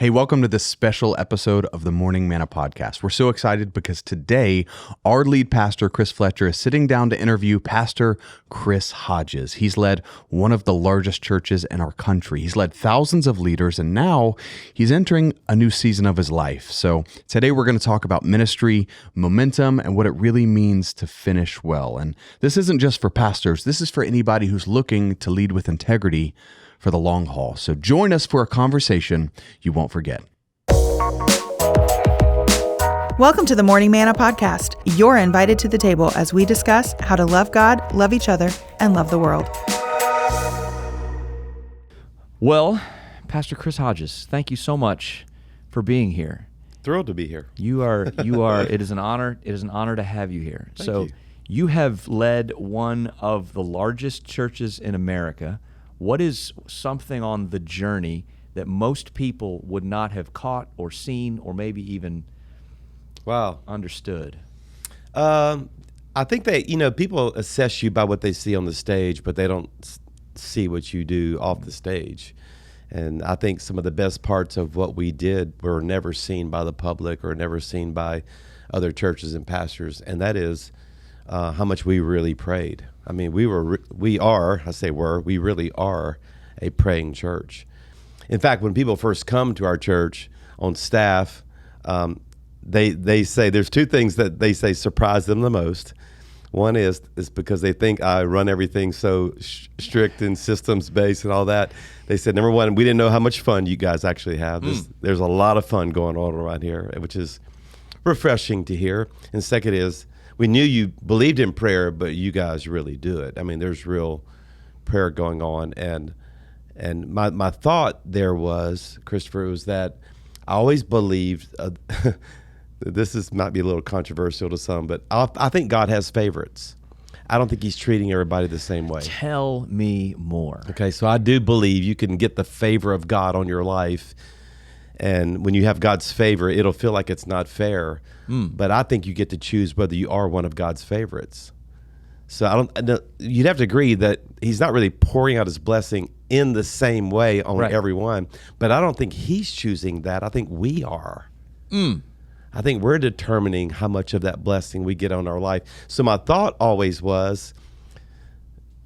Hey, welcome to this special episode of the Morning Manna Podcast. We're so excited because today our lead pastor, Chris Fletcher, is sitting down to interview Pastor Chris Hodges. He's led one of the largest churches in our country. He's led thousands of leaders, and now he's entering a new season of his life. So today we're going to talk about ministry, momentum, and what it really means to finish well. And this isn't just for pastors. This is for anybody who's looking to lead with integrity for the long haul. So join us for a conversation you won't forget. Welcome to the Morning Manna Podcast. You're invited to the table as we discuss how to love God, love each other, and love the world. Well, Pastor Chris Hodges, thank you so much for being here. Thrilled to be here. You are, it is an honor to have you here. Thank you. You have led one of the largest churches in America. What is something on the journey that most people would not have caught or seen or maybe even understood? I think that, people assess you by what they see on the stage, but they don't see what you do off the stage. And I think some of the best parts of what we did were never seen by the public or never seen by other churches and pastors, and that is how much we really prayed. I mean, we really are a praying church. In fact, when people first come to our church on staff, they say there's two things that they say surprise them the most. One is because they think I run everything so strict and systems based and all that. They said, number one, we didn't know how much fun you guys actually have. There's a lot of fun going on around here, which is refreshing to hear. And second is, we knew you believed in prayer, but you guys really do it. I mean, there's real prayer going on. And my thought there was, Christopher, was that I always believed, might be a little controversial to some, but I think God has favorites. I don't think he's treating everybody the same way. Tell me more. Okay, so I do believe you can get the favor of God on your life. And when you have God's favor, it'll feel like it's not fair. But I think you get to choose whether you are one of God's favorites. So you'd have to agree that he's not really pouring out his blessing in the same way on everyone. But I don't think he's choosing that. I think we are. I think we're determining how much of that blessing we get on our life. So my thought always was,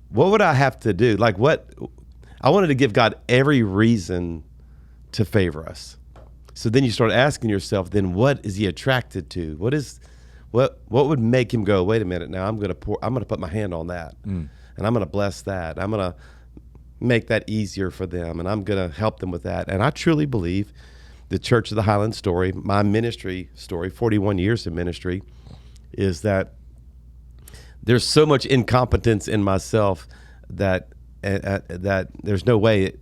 what would I have to do? I wanted to give God every reason to favor us. So then you start asking yourself, then what is he attracted to? What would make him go, wait a minute, now I'm going to put my hand on that, and I'm going to bless that. I'm going to make that easier for them, and I'm going to help them with that. And I truly believe the Church of the Highlands story, my ministry story, 41 years of ministry, is that there's so much incompetence in myself that there's no way.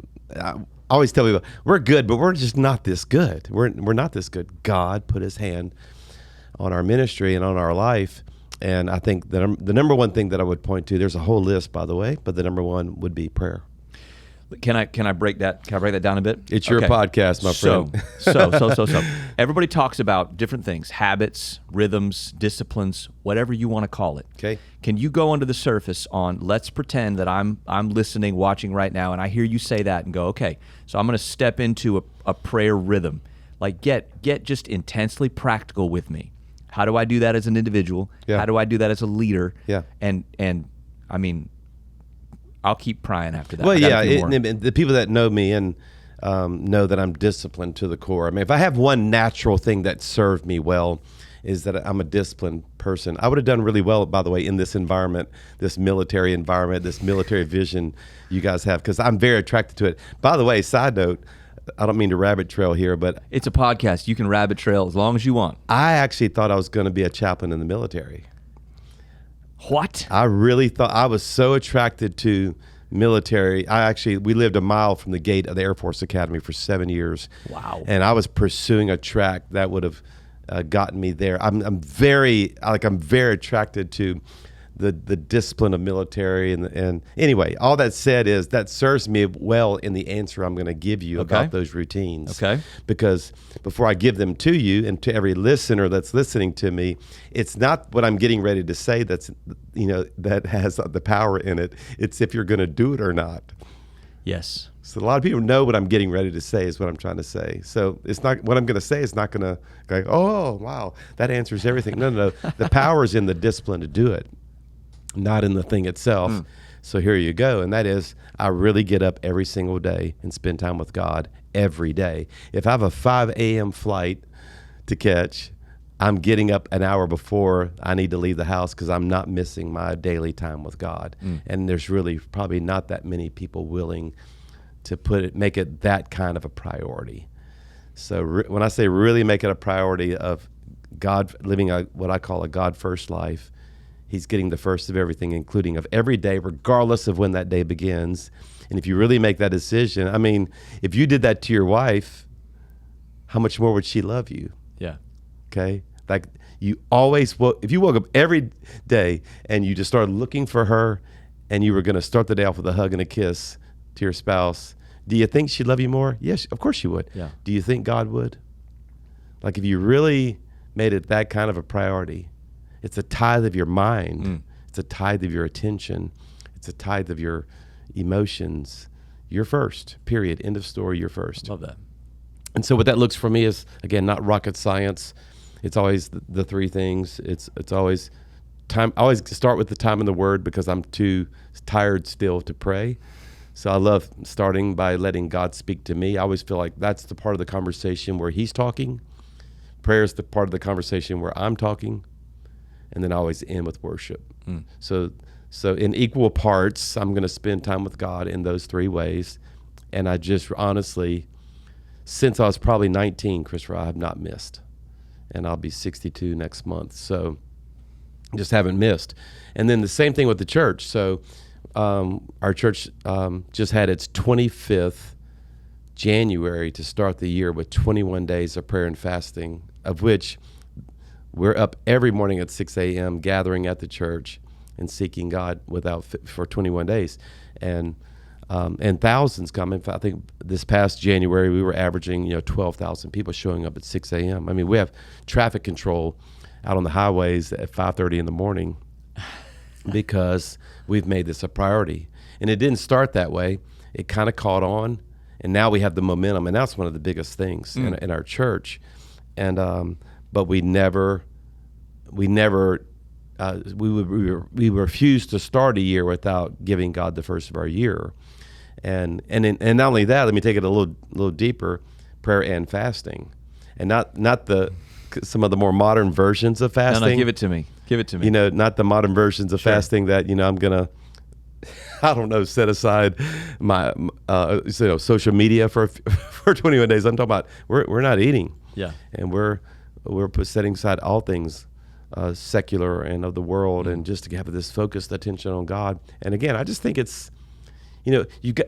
I always tell people, we're good, but we're just not this good. We're not this good. God put his hand on our ministry and on our life. And I think that the number one thing that I would point to, there's a whole list, by the way, but the number one would be prayer. Can I break that down a bit? It's your podcast, my friend. So. Everybody talks about different things, habits, rhythms, disciplines, whatever you want to call it. Okay. Can you go under the surface on, let's pretend that I'm listening, watching right now, and I hear you say that and go, okay, so I'm going to step into a prayer rhythm. Like get just intensely practical with me. How do I do that as an individual? Yeah. How do I do that as a leader? Yeah. And I mean, I'll keep prying after that. Well, the people that know me and know that I'm disciplined to the core. I mean, if I have one natural thing that served me well, is that I'm a disciplined person. I would have done really well, by the way, in this environment, this military vision you guys have, because I'm very attracted to it. By the way, side note, I don't mean to rabbit trail here, but it's a podcast. You can rabbit trail as long as you want. I actually thought I was going to be a chaplain in the military. What? I really thought, I was so attracted to military. We lived a mile from the gate of the Air Force Academy for 7 years. Wow. And I was pursuing a track that would have gotten me there. I'm very attracted to the discipline of military and anyway, all that said is that serves me well in the answer I'm going to give you about those routines. Okay. Because before I give them to you and to every listener that's listening to me, it's not what I'm getting ready to say that has the power in it. It's if you're going to do it or not. Yes. So a lot of people know what I'm getting ready to say is what I'm trying to say. So it's not what I'm going to say. It's not going to go, oh, wow, that answers everything. No. The power is in the discipline to do it, not in the thing itself. So here you go. And that is, I really get up every single day and spend time with God every day. If I have a 5 a.m. flight to catch, I'm getting up an hour before I need to leave the house because I'm not missing my daily time with God. And there's really probably not that many people willing to make it that kind of a priority. So when I say really make it a priority of God, living what I call a God-first life, he's getting the first of everything, including of every day, regardless of when that day begins. And if you really make that decision, I mean, if you did that to your wife, how much more would she love you? Yeah. Okay? Like you always, if you woke up every day and you just started looking for her and you were going to start the day off with a hug and a kiss to your spouse, do you think she'd love you more? Yes, of course she would. Yeah. Do you think God would? Like if you really made it that kind of a priority, it's a tithe of your mind. It's a tithe of your attention. It's a tithe of your emotions. You're first, period. End of story, you're first. Love that. And so what that looks for me is, again, not rocket science. It's always the three things. It's always time. I always start with the time in the Word because I'm too tired still to pray. So I love starting by letting God speak to me. I always feel like that's the part of the conversation where he's talking. Prayer is the part of the conversation where I'm talking. And then I always end with worship. So in equal parts, I'm going to spend time with God in those three ways. And I just honestly, since I was probably 19, Christopher, I have not missed. And I'll be 62 next month. So just haven't missed. And then the same thing with the church. So our church just had its 25th January to start the year with 21 days of prayer and fasting, of which we're up every morning at 6 a.m. gathering at the church and seeking God for 21 days. And thousands come. In fact, I think this past January we were averaging 12,000 people showing up at 6 a.m. I mean, we have traffic control out on the highways at 5:30 in the morning because we've made this a priority. And it didn't start that way. It kind of caught on, and now we have the momentum, and that's one of the biggest things in our church. And but we refused to start a year without giving God the first of our year. And not only that, let me take it a little deeper, prayer and fasting. And not some of the more modern versions of fasting. No, give it to me. Not the modern versions of fasting that, I'm going to, I don't know, set aside my social media for 21 days. I'm talking about we're not eating. Yeah. And we're setting aside all things secular and of the world, and just to have this focused attention on God. And again, I just think it's, you got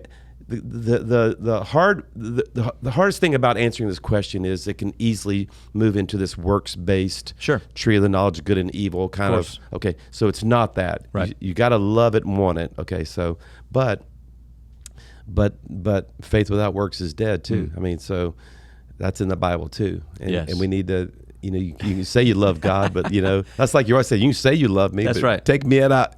the hardest thing about answering this question is it can easily move into this works-based tree of the knowledge of good and evil kind of. Okay, so it's not that. Right. You got to love it and want it. Okay, so but faith without works is dead too. I mean, so that's in the Bible too, and we need to. You can say you love God, but that's like you always say. You can say you love me, that's but right. Take me out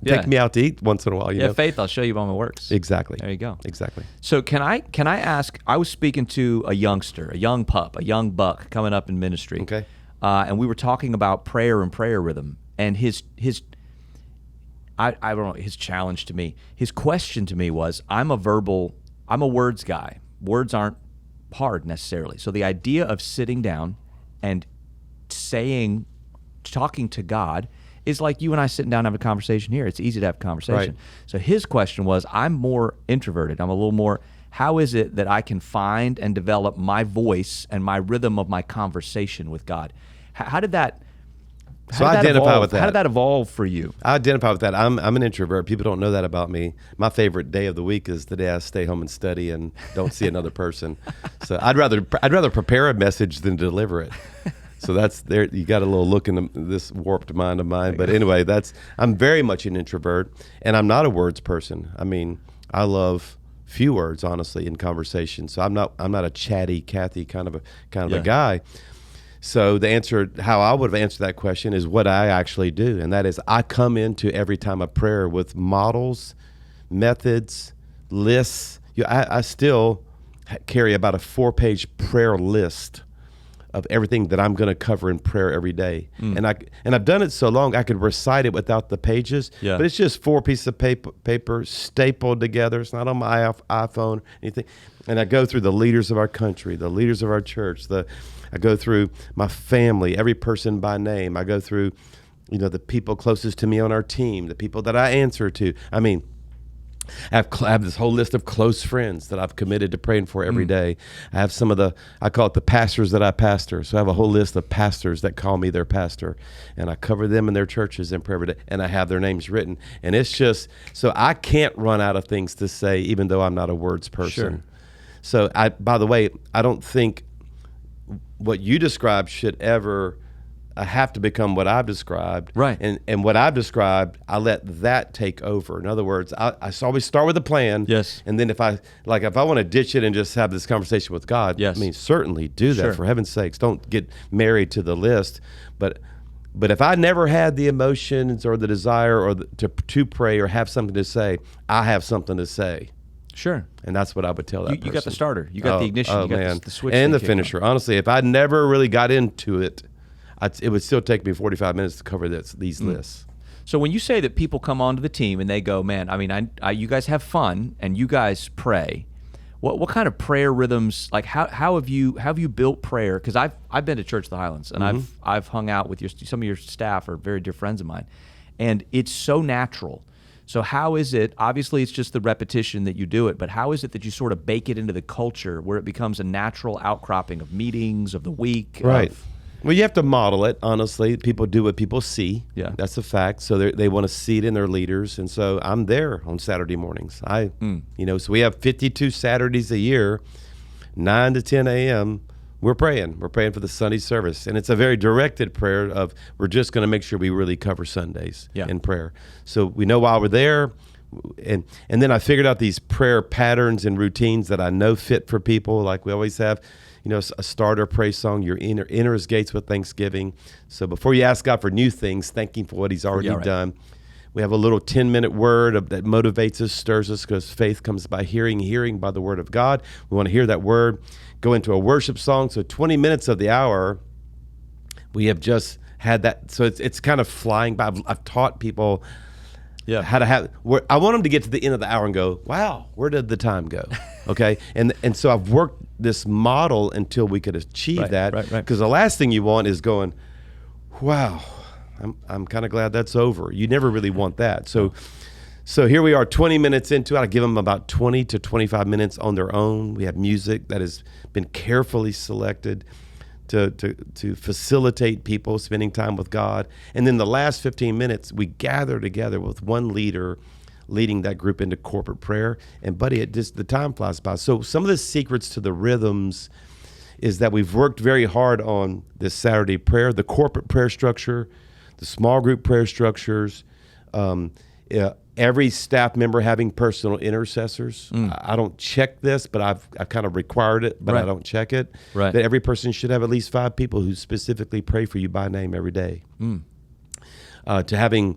to eat once in a while. You know? Faith, I'll show you by my works. Exactly. There you go. Exactly. So can I ask? I was speaking to a youngster, a young pup, a young buck coming up in ministry. Okay. And we were talking about prayer and prayer rhythm, and his I don't know, his challenge to me, his question to me was, I'm a words guy. Words aren't hard necessarily. So the idea of sitting down and talking to God is like you and I sitting down and having a conversation here. It's easy to have a conversation. Right. So his question was, I'm more introverted. I'm a little more, how is it that I can find and develop my voice and my rhythm of my conversation with God? How did that with that. How did that evolve for you? I identify with that. I'm an introvert. People don't know that about me. My favorite day of the week is the day I stay home and study and don't see another person. So I'd rather prepare a message than deliver it. So that's there. You got a little look in this warped mind of mine. But anyway, I'm very much an introvert, and I'm not a words person. I mean, I love few words, honestly, in conversation. So I'm not a chatty Cathy kind of a guy. So the answer, how I would have answered that question, is what I actually do, and that is I come into every time of prayer with models, methods, lists. I still carry about a 4-page prayer list of everything that I'm going to cover in prayer every day. And I've done it so long I could recite it without the pages. Yeah. But it's just 4 pieces of paper stapled together. It's not on my iPhone or anything. And I go through the leaders of our country, the leaders of our church. I go through my family, every person by name. I go through, the people closest to me on our team, the people that I answer to. I mean, I have this whole list of close friends that I've committed to praying for every day. I have I call it the pastors that I pastor. So I have a whole list of pastors that call me their pastor, and I cover them in their churches in prayer every day, and I have their names written. And it's just, so I can't run out of things to say, even though I'm not a words person. Sure. So by the way, I don't think what you described should ever have to become what I've described. Right. And what I've described, I let that take over. In other words, I always start with a plan. Yes. And then if I want to ditch it and just have this conversation with God, yes. I mean, certainly do that. Sure. For heaven's sakes. Don't get married to the list. But if I never had the emotions or the desire or to pray or have something to say, I have something to say. Sure. And that's what I would tell that person. You got the starter. You got the ignition. You got the switch. And the finisher. Honestly, if I never really got into it, it would still take me 45 minutes to cover these lists. So when you say that people come onto the team and they go, man, I mean, you guys have fun and you guys pray. What kind of prayer rhythms? Like how have you built prayer? Because I've been to Church of the Highlands and I've hung out with some of your staff are very dear friends of mine, and it's so natural. So how is it? Obviously, it's just the repetition that you do it, but how is it that you sort of bake it into the culture where it becomes a natural outcropping of meetings of the week? Right. Well, you have to model it, honestly. People do what people see. Yeah. That's a fact. So they want to see it in their leaders. And so I'm there on Saturday mornings. So we have 52 Saturdays a year, 9 to 10 a.m. We're praying. We're praying for the Sunday service. And it's a very directed prayer of we're just going to make sure we really cover Sundays in prayer. So we know while we're there. And then I figured out these prayer patterns and routines that I know fit for people, like we always have. A starter praise song, your enter his gates with thanksgiving. So before you ask God for new things, thank him for what he's already done. We have a little 10-minute word that motivates us, stirs us, because faith comes by hearing by the word of God. We want to hear that word. Go into a worship song. So 20 minutes of the hour, we have just had that. So it's kind of flying by. I've taught people how to have. I want them to get to the end of the hour and go, wow, where did the time go? Okay, and so I've worked this model until we could achieve that. Right. Because the last thing you want is going, wow, I'm kind of glad that's over. You never really want that. So here we are 20 minutes into it. I give them about 20 to 25 minutes on their own. We have music that has been carefully selected to facilitate people spending time with God. And then the last 15 minutes, we gather together with one leader leading that group into corporate prayer. And buddy, the time flies by. So some of the secrets to the rhythms is that we've worked very hard on this Saturday prayer, the corporate prayer structure, the small group prayer structures, every staff member having personal intercessors. I don't check this, but I've kind of required it, but I don't check it. Right. That every person should have at least 5 people who specifically pray for you by name every day. To having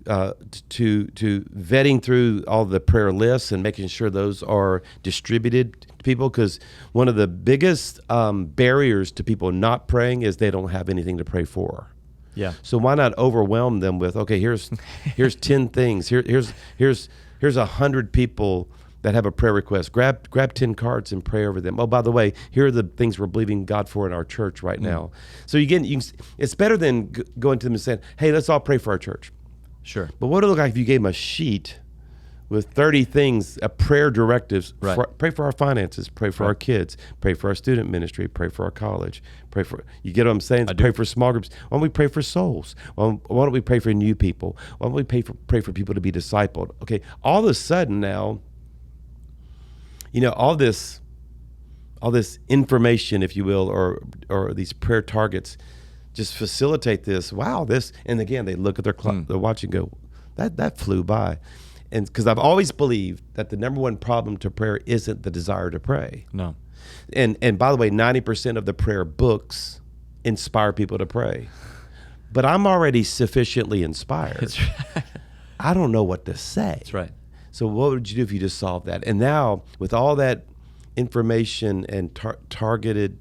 to vetting through all the prayer lists and making sure those are distributed to people, because one of the biggest barriers to people not praying is they don't have anything to pray for. Yeah. So why not overwhelm them with, okay, here's 10 things. Here's 100 people that have a prayer request. Grab 10 cards and pray over them. Oh, by the way, here are the things we're believing God for in our church right now. So it's better than going to them and saying, hey, let's all pray for our church. Sure. But what would it look like if you gave them a sheet with 30 things, prayer directives? Pray for our finances, pray for our kids, pray for our student ministry, pray for our college, you get what I'm saying? Pray for small groups. Why don't we pray for souls? Why don't we pray for new people? Why don't we pray for people to be discipled? Okay, all of a sudden now, all this information, if you will, or these prayer targets just facilitate this. Wow, this, and again, they look at their watch and go, that flew by. And because I've always believed that the number one problem to prayer isn't the desire to pray. No. And by the way, 90% of the prayer books inspire people to pray. But I'm already sufficiently inspired. That's right. I don't know what to say. That's right. So what would you do if you just solved that? And now with all that information and targeted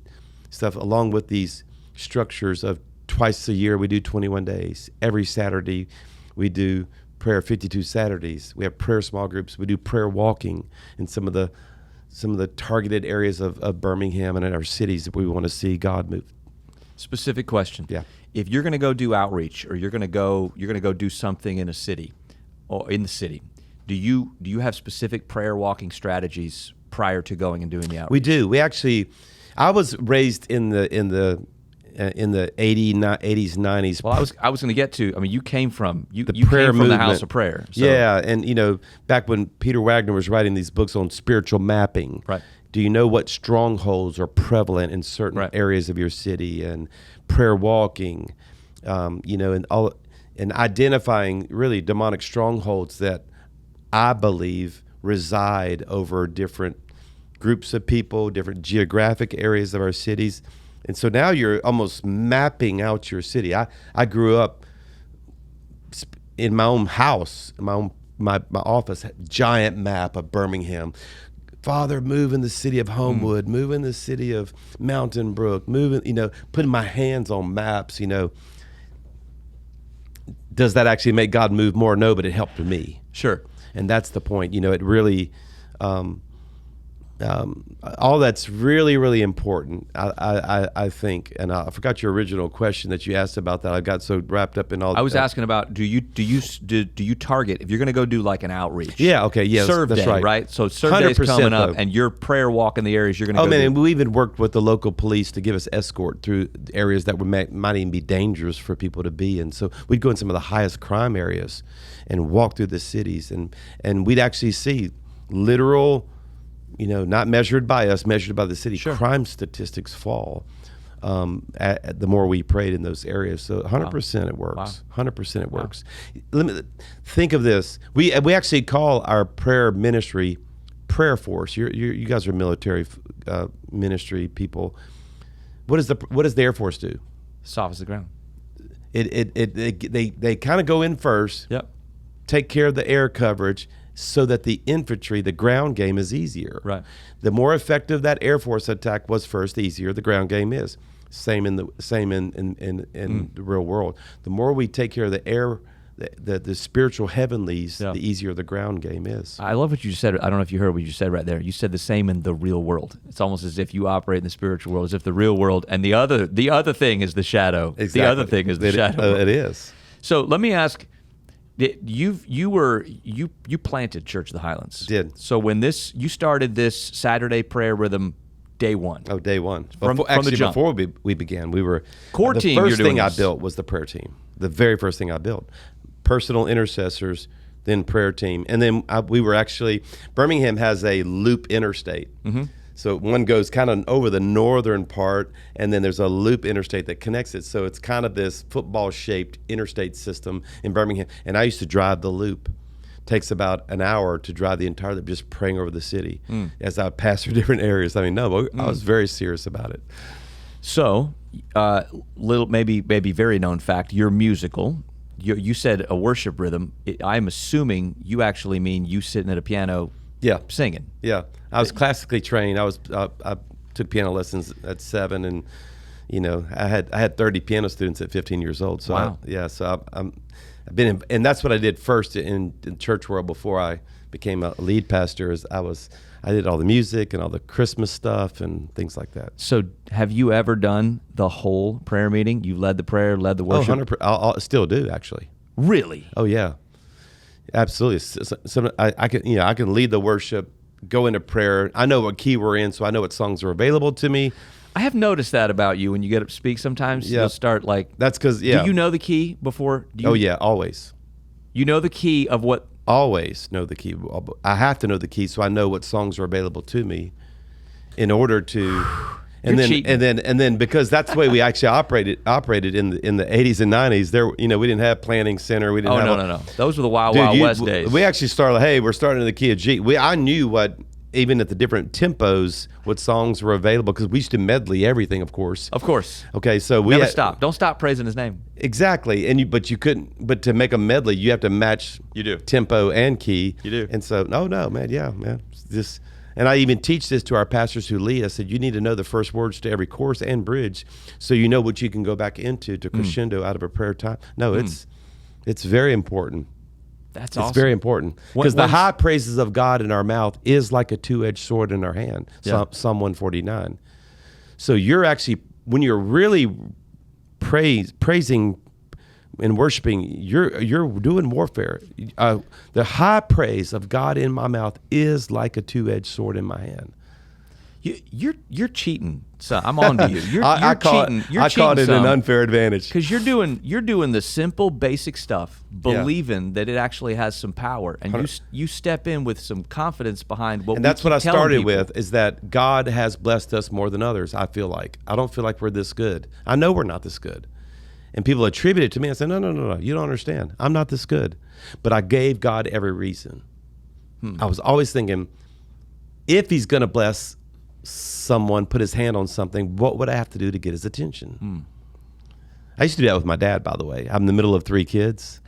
stuff, along with these structures of twice a year we do 21 days. Every Saturday we do prayer 52 Saturdays. We have prayer small groups. We do prayer walking in some of the targeted areas of Birmingham and in our cities that we want to see God move. Specific question. Yeah. If you're going to go do outreach, or you're going to go do something in a city, or in the city, do you have specific prayer walking strategies prior to going and doing the outreach? We do. We actually, I was raised in the 80s, 90s. Well, I was going to get to. I mean, you came from you prayer came from movement. the house of prayer. So. Yeah, and back when Peter Wagner was writing these books on spiritual mapping. Right. Do you know what strongholds are prevalent in certain areas of your city, and prayer walking, and identifying really demonic strongholds that I believe reside over different groups of people, different geographic areas of our cities. And so now you're almost mapping out your city. I grew up in my own house, my office, giant map of Birmingham. Father, move in the city of Homewood, move in the city of Mountain Brook, putting my hands on maps, Does that actually make God move more? No, but it helped me. Sure. And that's the point. It really, all that's really, really important, I think. And I forgot your original question that you asked about that. I got so wrapped up in all. I was asking about do you target if you're going to go do like an outreach? Yeah. Okay. Yeah. Serve that's day, right. So serve day's coming up, though. and your prayer walk in the areas you're going to. Oh go man, do. and we even worked with the local police to give us escort through areas that might even be dangerous for people to be in. So we'd go in some of the highest crime areas, and walk through the cities, and we'd actually see literal. Not measured by us, measured by the city. Sure. Crime statistics fall the more we prayed in those areas. So 100% it works. 100% it works. Let me think of this. We actually call our prayer ministry prayer force. You guys are military ministry people. What does the Air Force do? Soften the ground. They kind of go in first. Yep. Take care of the air coverage, so that the infantry, the ground game, is easier. Right. The more effective that Air Force attack was first, the easier the ground game is. Same in the real world. The more we take care of the air, the spiritual heavenlies, the easier the ground game is. I love what you said. I don't know if you heard what you said right there. You said the same in the real world. It's almost as if you operate in the spiritual world, as if the real world and the other thing is the shadow. Exactly. The other thing is the shadow. It is. So let me ask. You planted Church of the Highlands. Did. So when you started this Saturday prayer rhythm day one. Oh, day one. From the jump. Before we began, we were core the team. The first you're doing thing I this. built was the prayer team. The very first thing I built, personal intercessors, then prayer team, and then we were actually Birmingham has a loop interstate. Mm-hmm. So one goes kind of over the northern part, and then there's a loop interstate that connects it. So it's kind of this football-shaped interstate system in Birmingham. And I used to drive the loop. Takes about an hour to drive the entire loop, just praying over the city as I pass through different areas. I mean, I was very serious about it. So, maybe very known fact, you're musical. You said a worship rhythm. I'm assuming you actually mean you sitting at a piano. Yeah, singing. Yeah, I was classically trained. I took piano lessons at 7, and I had 30 piano students at 15 years old. So wow. I've been and that's what I did first in church world before I became a lead pastor. I did all the music and all the Christmas stuff and things like that. So have you ever done the whole prayer meeting? You led the prayer, led the worship. 100%. I still do actually. Really? Oh yeah. Absolutely. So I can lead the worship, go into prayer. I know what key we're in, so I know what songs are available to me. I have noticed that about you when you get up to speak. Sometimes you'll start like. That's because Do you know the key before? Oh yeah, always. You know the key of what? Always know the key. I have to know the key so I know what songs are available to me, in order to. And then because that's the way we actually operated in the 80s and 90s. There, we didn't have planning center. We didn't have no. Those were the Wild West days. We actually started. Hey, we're starting in the key of G. I knew what even at the different tempos, what songs were available, because we used to medley everything, of course. Of course. Okay, so we Never stop. Don't stop praising his name. Exactly, but you couldn't. But to make a medley, you have to match. You do. Tempo and key. You do. And so, no, man, yeah, man. This, and I even teach this to our pastors who lead. I said, you need to know the first words to every chorus and bridge, so you know what you can go back into to crescendo out of a prayer time. No, it's very important. That's awesome. It's very important, because the high praises of God in our mouth is like a two-edged sword in our hand. Yeah. Psalm 149. So you're actually, when you're really praising and worshiping, you're doing warfare. The high praise of God in my mouth is like a two-edged sword in my hand. You're cheating, son. I'm on to you. You're cheating. I caught it an unfair advantage, because you're doing the simple, basic stuff, believing that it actually has some power, and you step in with some confidence behind what. And that's what I started people. with, is that God has blessed us more than others. I don't feel like we're this good. I know we're not this good, and people attribute it to me. I say, no, you don't understand. I'm not this good, but I gave God every reason. I was always thinking, if He's going to bless someone, put his hand on something, what would I have to do to get his attention? I used to do that with my dad, by the way. I'm in the middle of 3 kids,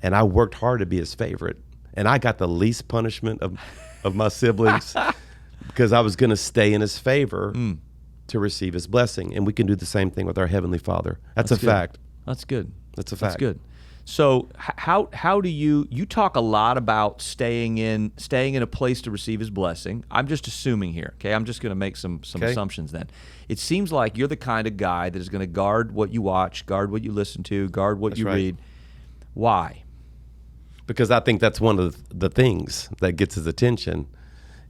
and I worked hard to be his favorite, and I got the least punishment of my siblings because I was going to stay in his favor to receive his blessing. And we can do the same thing with our Heavenly Father. That's a fact. That's good. That's a fact. That's good. So how do you talk a lot about staying in a place to receive His blessing? I'm just assuming here, okay? I'm just going to make some assumptions then. It seems like you're the kind of guy that is going to guard what you watch, guard what you listen to, guard what you read. Why? Because I think that's one of the things that gets his attention,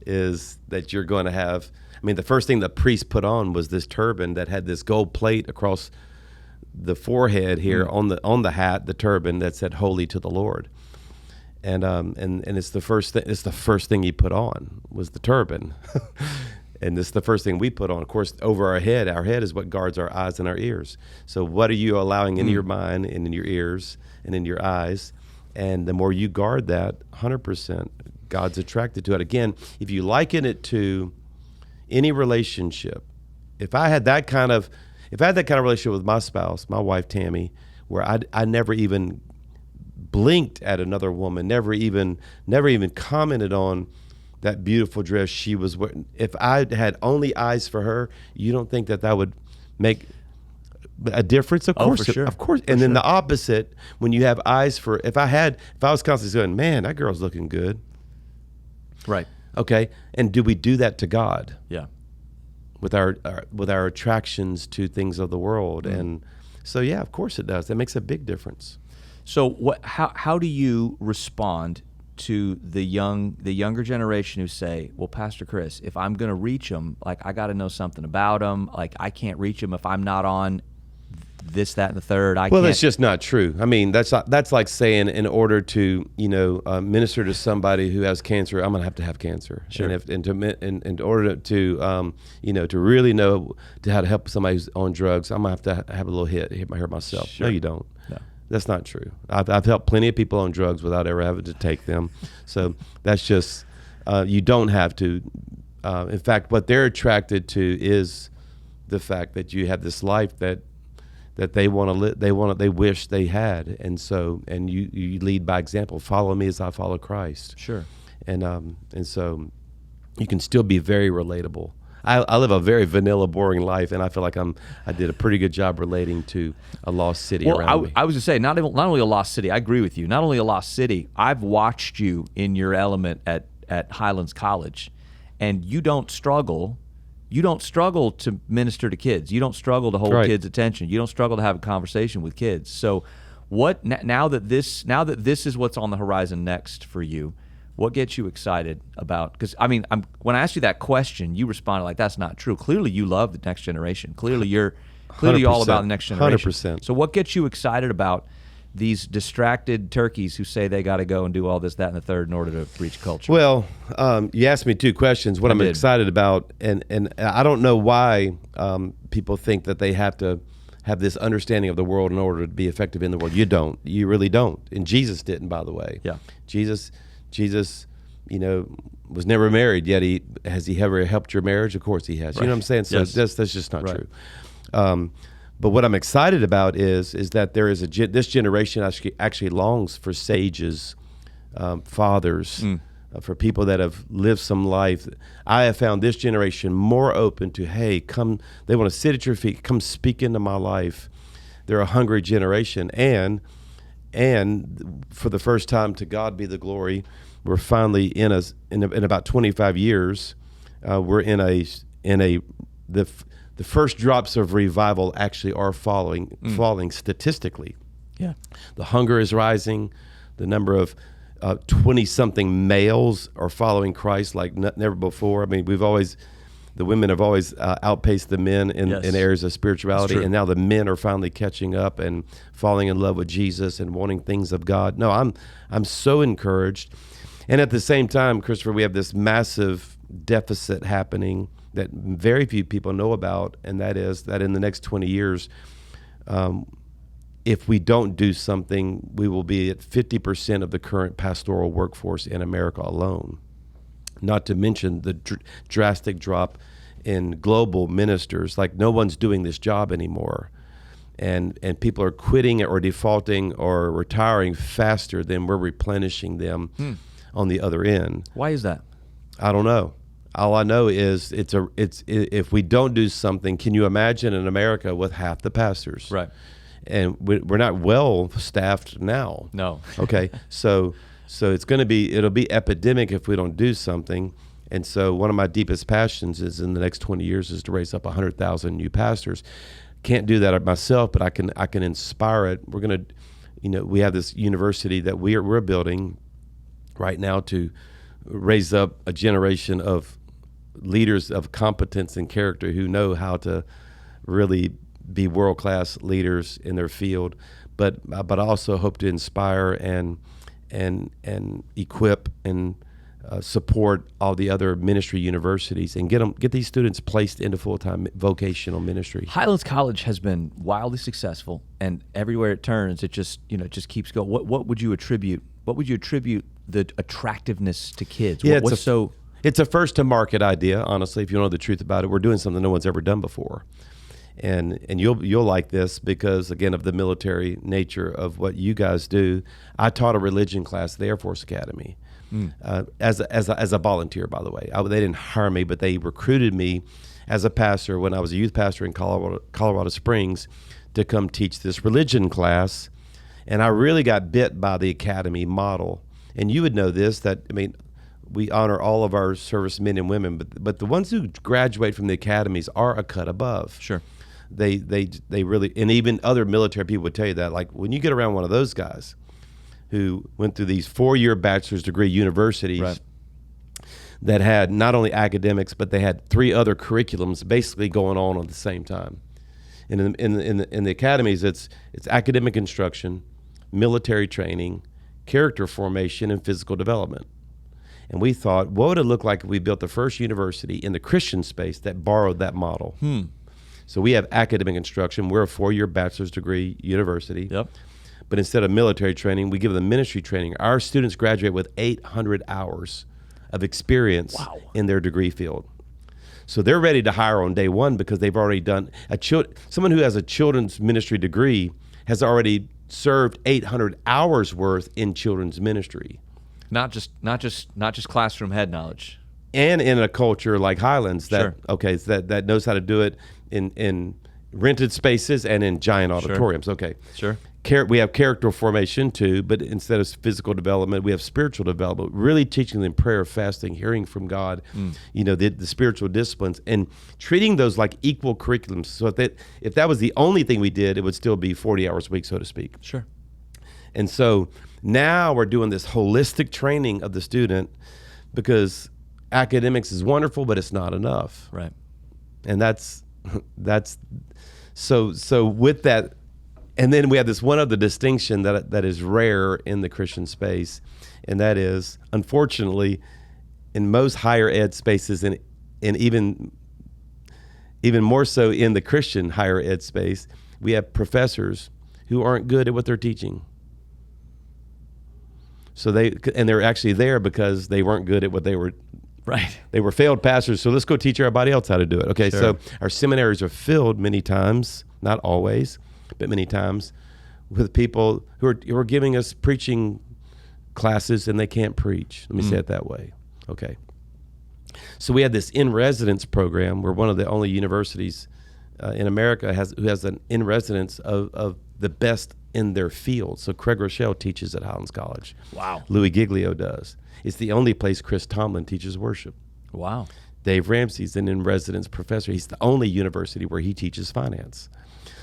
is that you're going to have, I mean, the first thing the priest put on was this turban that had this gold plate across the forehead here on the hat, the turban that said "Holy to the Lord," and it's the first thing. It's the first thing he put on was the turban, and it's the first thing we put on. Of course, over our head is what guards our eyes and our ears. So, what are you allowing into your mind and in your ears and in your eyes? And the more you guard that, 100%, God's attracted to it. Again, if you liken it to any relationship, if I had that kind of relationship with my spouse, my wife Tammy, where I never even blinked at another woman, never even commented on that beautiful dress she was wearing. If I had only eyes for her, you don't think that would make a difference? Of course, for sure. Of course. And then the opposite, when you have eyes for, if I was constantly going, man, that girl's looking good. Right. Okay. And do we do that to God? Yeah. With our attractions to things of the world, and so yeah, of course it does. That makes a big difference. So how do you respond to the younger generation who say, well, Pastor Chris, if I'm going to reach them, like, I got to know something about them. Like, I can't reach them if I'm not on this, that, and the third. Well, that's just not true. I mean, that's like saying, in order to minister to somebody who has cancer, I'm going to have cancer. Sure. And in order to really know how to help somebody who's on drugs, I'm going to have a little hit myself. Sure. No, you don't. No. That's not true. I've helped plenty of people on drugs without ever having to take them. So that's just, you don't have to. In fact, what they're attracted to is the fact that you have this life that they want to live, they wish they had, and you lead by example. Follow me as I follow Christ. Sure. And so you can still be very relatable. I live a very vanilla, boring life, and I feel like I did a pretty good job relating to a lost city around me. I was to say, not only a lost city. I agree with you. Not only a lost city. I've watched you in your element at Highlands College, and you don't struggle. You don't struggle to minister to kids. You don't struggle to hold kids' attention. You don't struggle to have a conversation with kids. So, what now that this is what's on the horizon next for you? What gets you excited about? Because when I asked you that question, you responded like, "That's not true." Clearly, you love the next generation. Clearly, you're all about the next generation. 100%. So, what gets you excited about these distracted turkeys who say they got to go and do all this, that, and the third in order to reach culture? Well, you asked me 2 questions. What I'm excited about, and I don't know why people think that they have to have this understanding of the world in order to be effective in the world. You don't. You really don't. And Jesus didn't, by the way. Yeah. Jesus, was never married, yet has he ever helped your marriage? Of course he has. Right. You know what I'm saying? So Yes. that's just not Right. true. But what I'm excited about is that there is this generation actually longs for sages, fathers, for people that have lived some life. I have found this generation more open to, hey, come. They want to sit at your feet, come speak into my life. They're a hungry generation, and for the first time, to God be the glory. We're finally in about 25 years. We're in the first drops of revival actually are falling statistically. Yeah. The hunger is rising. The number of 20-something males are following Christ like never before. I mean, the women have always outpaced the men in areas of spirituality, and now the men are finally catching up and falling in love with Jesus and wanting things of God. No, I'm so encouraged. And at the same time, Christopher, we have this massive deficit happening that very few people know about, and that is that in the next 20 years, if we don't do something, we will be at 50% of the current pastoral workforce in America alone. Not to mention the drastic drop in global ministers. Like, no one's doing this job anymore. And people are quitting or defaulting or retiring faster than we're replenishing them on the other end. Why is that? I don't know. All I know is if we don't do something, can you imagine in America with half the pastors? Right. And we're not well staffed now. No. Okay. So it'll be epidemic if we don't do something. And so one of my deepest passions is in the next 20 years is to raise up 100,000 new pastors. Can't do that myself, but I can inspire it. We're going to, we have this university that we're building right now to raise up a generation of leaders of competence and character who know how to really be world-class leaders in their field, but I also hope to inspire and equip and support all the other ministry universities and get these students placed into full-time vocational ministry. Highlands College has been wildly successful, and everywhere it turns, it just keeps going. What would you attribute the attractiveness to kids? Yeah, it's a first to market idea, honestly. If you know the truth about it, we're doing something no one's ever done before. And you'll like this because, again, of the military nature of what you guys do. I taught a religion class at the Air Force Academy as a volunteer, by the way. They didn't hire me, but they recruited me as a pastor when I was a youth pastor in Colorado Springs to come teach this religion class. And I really got bit by the academy model. And you would know this, we honor all of our servicemen and women, but the ones who graduate from the academies are a cut above. Sure. They really, and even other military people would tell you that, like when you get around one of those guys who went through these 4-year bachelor's degree universities Right. that had not only academics, but they had 3 other curriculums basically going on at the same time. And in the academies, it's academic instruction, military training, character formation, and physical development. And we thought, what would it look like if we built the first university in the Christian space that borrowed that model? So we have academic instruction. We're a 4-year bachelor's degree university. Yep. But instead of military training, we give them ministry training. Our students graduate with 800 hours of experience in their degree field. So they're ready to hire on day one because they've already done someone who has a children's ministry degree has already served 800 hours worth in children's ministry. Not just classroom head knowledge. And in a culture like Highlands that Sure. that knows how to do it in rented spaces and in giant auditoriums. Sure. Okay. Sure. We have character formation too, but instead of physical development, we have spiritual development, really teaching them prayer, fasting, hearing from God, the spiritual disciplines, and treating those like equal curriculums. So if that was the only thing we did, it would still be 40 hours a week, so to speak. Sure. And so now we're doing this holistic training of the student because academics is wonderful, but it's not enough. Right. And that's so with that. And then we have this one other distinction that is rare in the Christian space, and that is, unfortunately, in most higher ed spaces, and even more so in the Christian higher ed space, we have professors who aren't good at what they're teaching. So they're actually there because they weren't good at what they were. Right. They were failed pastors, so let's go teach everybody else how to do it. Okay, Sure. So our seminaries are filled many times, not always, but many times, with people who are giving us preaching classes and they can't preach. Let me say it that way. Okay. So we had this in-residence program. We're one of the only universities in America who has an in-residence of the best in their field. So Craig Rochelle teaches at Highlands College. Wow. Louis Giglio does. It's the only place Chris Tomlin teaches worship. Wow. Dave Ramsey's an in-residence professor. He's the only university where he teaches finance.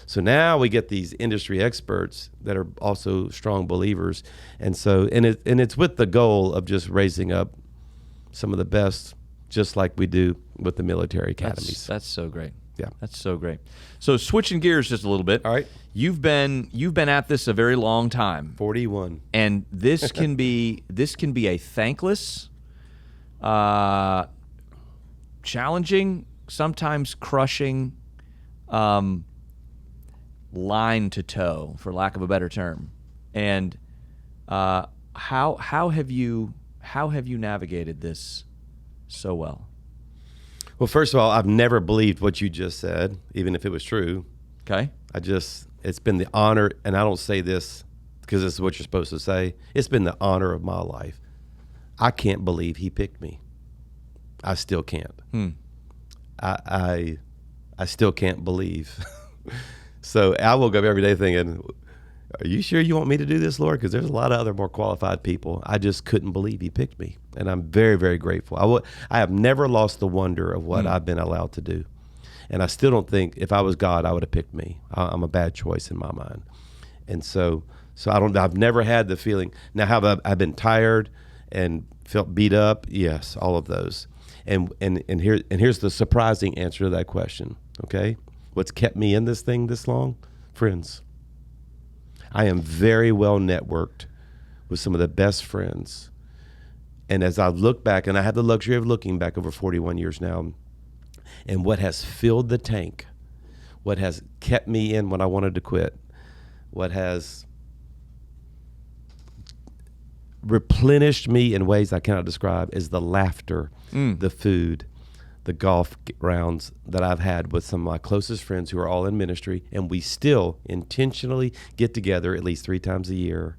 So now we get these industry experts that are also strong believers. And so, and it's with the goal of just raising up some of the best, just like we do with the military academies. That's so great. Yeah. That's so great. So switching gears just a little bit. All right. You've been at this a very long time. 41. And this can be a thankless, challenging, sometimes crushing line to toe, for lack of a better term. And how have you navigated this so well? Well, first of all, I've never believed what you just said, even if it was true. Okay. It's been the honor, and I don't say this because this is what you're supposed to say. It's been the honor of my life. I can't believe he picked me. I still can't. I still can't believe. So I woke up every day thinking, are you sure you want me to do this, Lord? Because there's a lot of other more qualified people. I just couldn't believe he picked me. And I'm very, very grateful. I have never lost the wonder of what I've been allowed to do. And I still don't think if I was God, I would have picked me. I'm a bad choice in my mind. And so I've never had the feeling. Now, have I been tired and felt beat up? Yes, all of those. And here's the surprising answer to that question, okay? What's kept me in this thing this long? Friends. I am very well networked with some of the best friends. And as I look back, and I have the luxury of looking back over 41 years now, and what has filled the tank, what has kept me in when I wanted to quit, what has replenished me in ways I cannot describe is the laughter, the food, the golf rounds that I've had with some of my closest friends who are all in ministry, and we still intentionally get together at least 3 times a year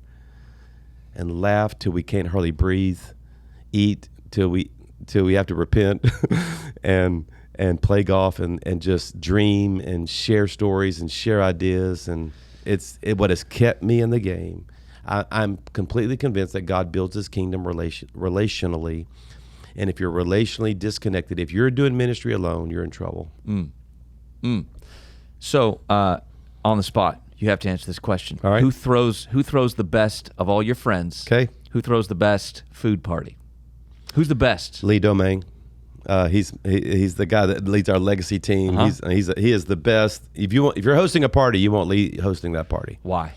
and laugh till we can't hardly breathe, eat till we have to repent, and play golf and just dream and share stories and share ideas, and it's what has kept me in the game. I'm completely convinced that God builds his kingdom relationally. And if you're relationally disconnected, if you're doing ministry alone, you're in trouble. So, on the spot, you have to answer this question. All right. Who throws the best of all your friends? Okay. Who throws the best food party? Who's the best? Lee Domingue. He's the guy that leads our legacy team. Uh-huh. He is the best. If you're hosting a party, you want Lee hosting that party. Why?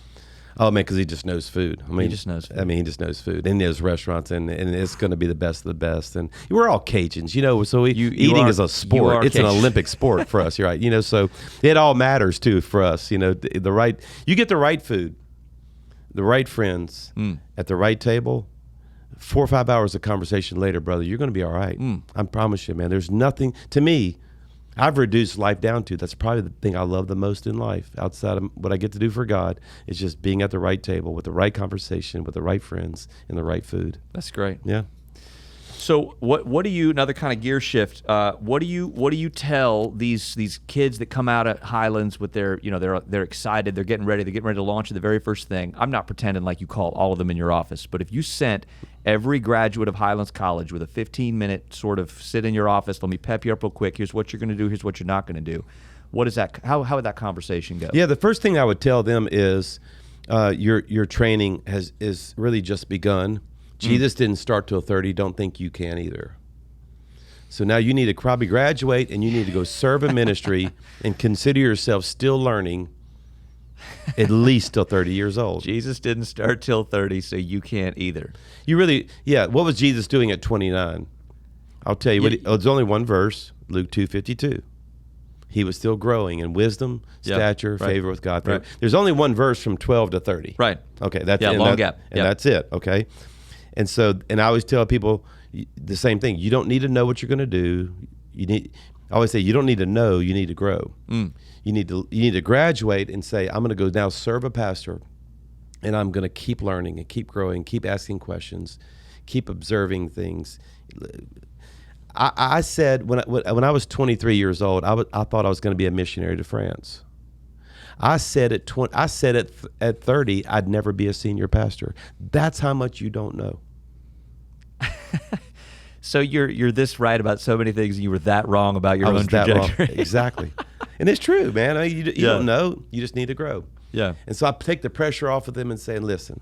Oh man, because he just knows food. He just knows food. He just knows food, and there's restaurants, and it's going to be the best of the best. And we're all Cajuns, so eating is a sport. It's Cajun. an Olympic sport for us, right? So it all matters too for us. You get the right food, the right friends at the right table. 4 or 5 hours of conversation later, brother, you're going to be all right. I promise you, man. There's nothing to me. I've reduced life down to, that's probably the thing I love the most in life, outside of what I get to do for God, is just being at the right table with the right conversation, with the right friends, and the right food. That's great. Yeah. So what do you, another kind of gear shift, what do you tell these kids that come out at Highlands with their, they're excited, they're getting ready to launch the very first thing? I'm not pretending like you call all of them in your office, but if you sent every graduate of Highlands College with a 15-minute sort of sit in your office, let me pep you up real quick, here's what you're going to do, here's what you're not going to do. What is that? How would that conversation go? Yeah, the first thing I would tell them is your training is really just begun. Jesus didn't start till 30. Don't think you can either. So now you need to probably graduate, and you need to go serve a ministry and consider yourself still learning at least till 30 years old. Jesus didn't start till 30, so you can't either. What was Jesus doing at 29? I'll tell you, it's only one verse, Luke 2:52. He was still growing in wisdom, stature, favor with God. Right. There's only one verse from 12 to 30. Right. Okay, that's long gap. And that's it, okay? And I always tell people the same thing. You don't need to know what you're going to do. I always say you don't need to know, you need to grow. You need to graduate and say, I'm going to go now serve a pastor, and I'm going to keep learning and keep growing, keep asking questions, keep observing things. I said when I was 23 years old, I thought I was going to be a missionary to France. I said at 30, I'd never be a senior pastor. That's how much you don't know. So you're this right about so many things, and you were that wrong about your own trajectory. That wrong. Exactly. And it's true, man. I mean, you don't know. You just need to grow. Yeah. And so I take the pressure off of them and say, listen,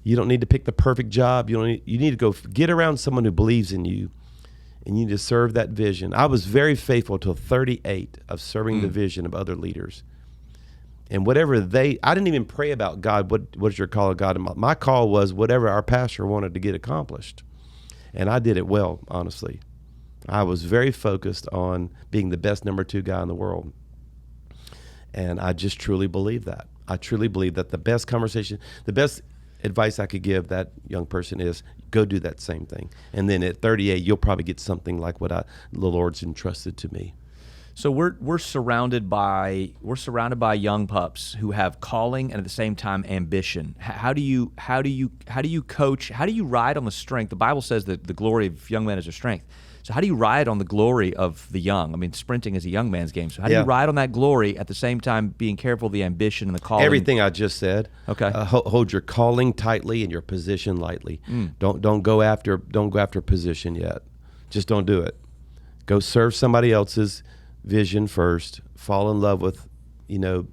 you don't need to pick the perfect job. You need to go get around someone who believes in you, and you need to serve that vision. I was very faithful till 38 of serving the vision of other leaders. And whatever I didn't even pray about God, what's your call of God? My call was whatever our pastor wanted to get accomplished. And I did it well, honestly. I was very focused on being the best number 2 guy in the world. And I just truly believe that. I truly believe that the best conversation, the best advice I could give that young person is go do that same thing. And then at 38, you'll probably get something like what the Lord's entrusted to me. So we're surrounded by young pups who have calling and at the same time ambition. How do you coach? How do you ride on the strength? The Bible says that the glory of young men is their strength. So how do you ride on the glory of the young? I mean, sprinting is a young man's game. So how do you ride on that glory at the same time being careful of the ambition and the calling? Everything I just said. Okay. Hold your calling tightly and your position lightly. Don't go after position yet. Just don't do it. Go serve somebody else's vision first. Fall in love with, and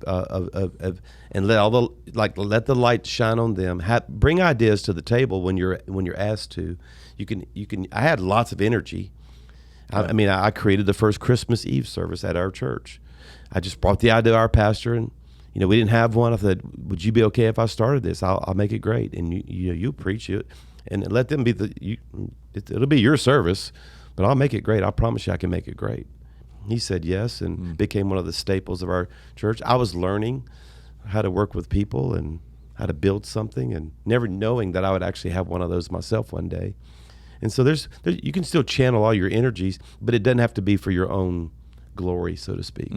let the light shine on them. Bring ideas to the table when you're asked to. You can. I had lots of energy. I created the first Christmas Eve service at our church. I just brought the idea to our pastor, and we didn't have one. I said, "Would you be okay if I started this? I'll make it great, and you preach it, and let them be it'll be your service, but I'll make it great. I promise you, I can make it great." He said yes, and became one of the staples of our church. I was learning how to work with people and how to build something, and never knowing that I would actually have one of those myself one day. And so you can still channel all your energies, but it doesn't have to be for your own glory, so to speak.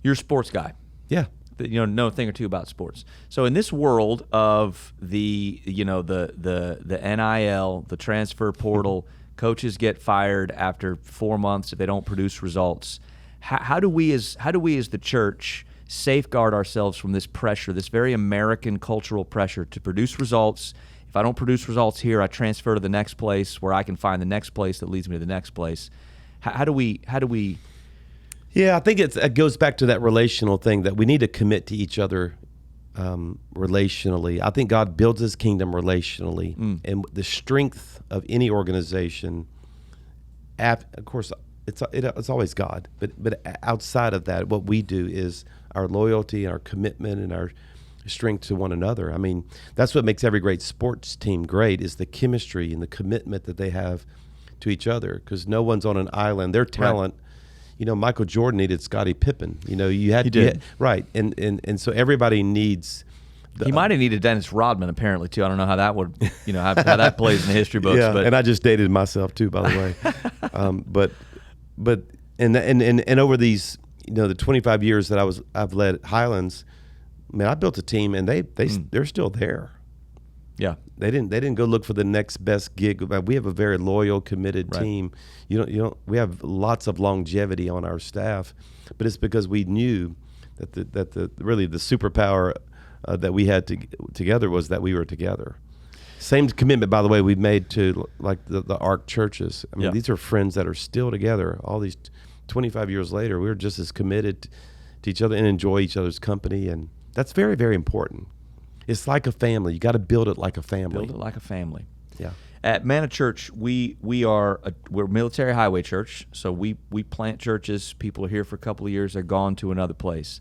You're a sports guy. Yeah. Know a thing or two about sports. So in this world of the NIL, the transfer portal, coaches get fired after 4 months if they don't produce results. How do we as the church safeguard ourselves from this pressure, this very American cultural pressure to produce results? If I don't produce results here, I transfer to the next place where I can find the next place that leads me to the next place. How do we? Yeah, I think it goes back to that relational thing that we need to commit to each other relationally. I think God builds His kingdom relationally, and the strength of any organization. Of course, it's always God, but outside of that, what we do is our loyalty, our commitment, and our strength to one another. I mean, that's what makes every great sports team great, is the chemistry and the commitment that they have to each other, because no one's on an island. Their talent, Michael Jordan needed Scottie Pippen. He did. Right. And so everybody needs. He might have needed Dennis Rodman apparently too. I don't know how that would, how that plays in the history books. Yeah, but. And I just dated myself too, by the way. But over these, the 25 years that I've led Highlands, I built a team, and they're still there. Yeah, they didn't go look for the next best gig. We have a very loyal, committed team. We have lots of longevity on our staff, but it's because we knew that the superpower that we had together was that we were together. Same commitment, by the way, we've made to like the ARC churches. These are friends that are still together. All these 25 years later, we're just as committed to each other and enjoy each other's company, and that's very, very important. It's like a family. You got to build it like a family. Build it like a family. Yeah. At Manna Church, we're a military highway church, so we plant churches. People are here for a couple of years. They're gone to another place.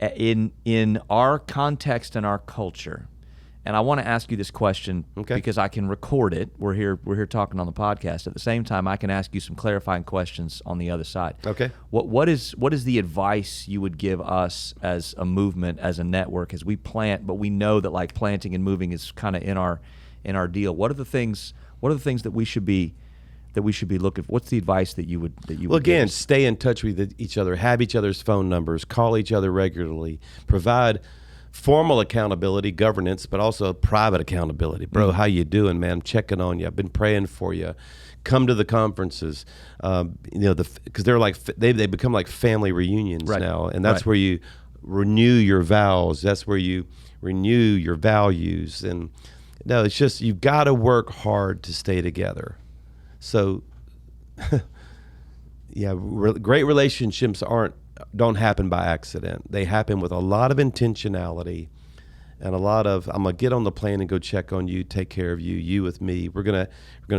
In our context and our culture, and I want to ask you this question because I can record it. We're here talking on the podcast. At the same time, I can ask you some clarifying questions on the other side. Okay. What is the advice you would give us as a movement, as a network, as we plant, but we know that like planting and moving is kind of in our in our deal? What are the things that we should be looking for? What's the advice that you would Well, again, give us? stay in touch with each other, have each other's phone numbers, call each other regularly, provide formal accountability, governance, but also private accountability. Bro, how you doing, man? I'm checking on you. I've been praying for you. Come to the conferences, because they become like family reunions now, and that's where you renew your vows. That's where you renew your values, and no, it's just you've got to work hard to stay together. So, great relationships don't happen by accident. They happen with a lot of intentionality and a lot of, I'm gonna get on the plane and go check on you, take care of you, you with me. We're gonna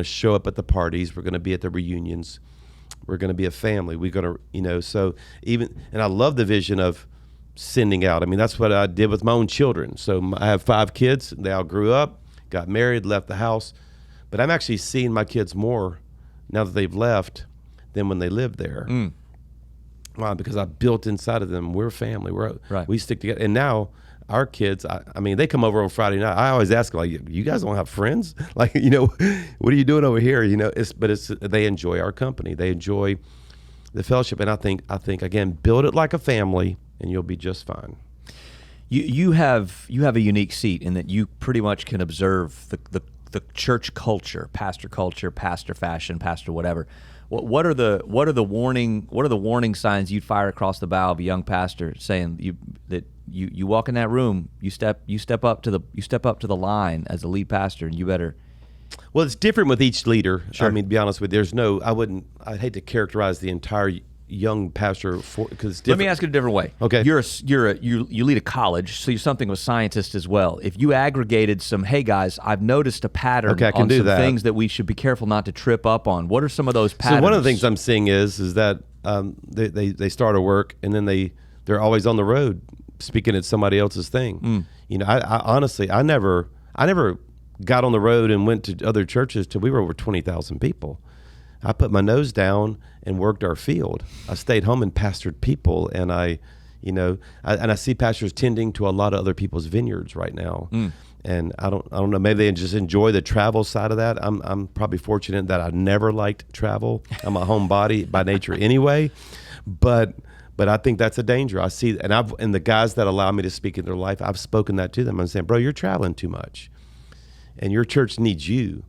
show up at the parties. We're gonna be at the reunions. We're gonna be a family. We're gonna, so and I love the vision of sending out. I mean, that's what I did with my own children. So I have 5 kids. They all grew up, got married, left the house. But I'm actually seeing my kids more now that they've left than when they lived there. Why? Because I built inside of them, we're family. We stick together. And now our kids, I mean, they come over on Friday night. I always ask them, like, you guys don't have friends? Like, what are you doing over here? They enjoy our company. They enjoy the fellowship. And I think again, build it like a family and you'll be just fine. You have a unique seat in that you pretty much can observe the church culture, pastor fashion, pastor whatever. What are the warning signs you'd fire across the bow of a young pastor saying that you walk in that room, you step up to the line as a lead pastor, and you better. Well, it's different with each leader. Sure. I mean, to be honest with you, I'd hate to characterize the entire young pastor because Let me ask it a different way. Okay. You lead a college, so you're something of a scientist as well. If you aggregated some, hey guys, I've noticed a pattern on some things that we should be careful not to trip up on. What are some of those patterns? So one of the things I'm seeing is that they start a work and then they're always on the road speaking at somebody else's thing. I honestly never got on the road and went to other churches till we were over 20,000 people. I put my nose down and worked our field. I stayed home and pastored people, and I see pastors tending to a lot of other people's vineyards right now. And I don't know, maybe they just enjoy the travel side of that. I'm probably fortunate that I never liked travel. I'm a homebody by nature anyway, but I think that's a danger. I see, and the guys that allow me to speak in their life, I've spoken that to them. I'm saying, bro, you're traveling too much, and your church needs you.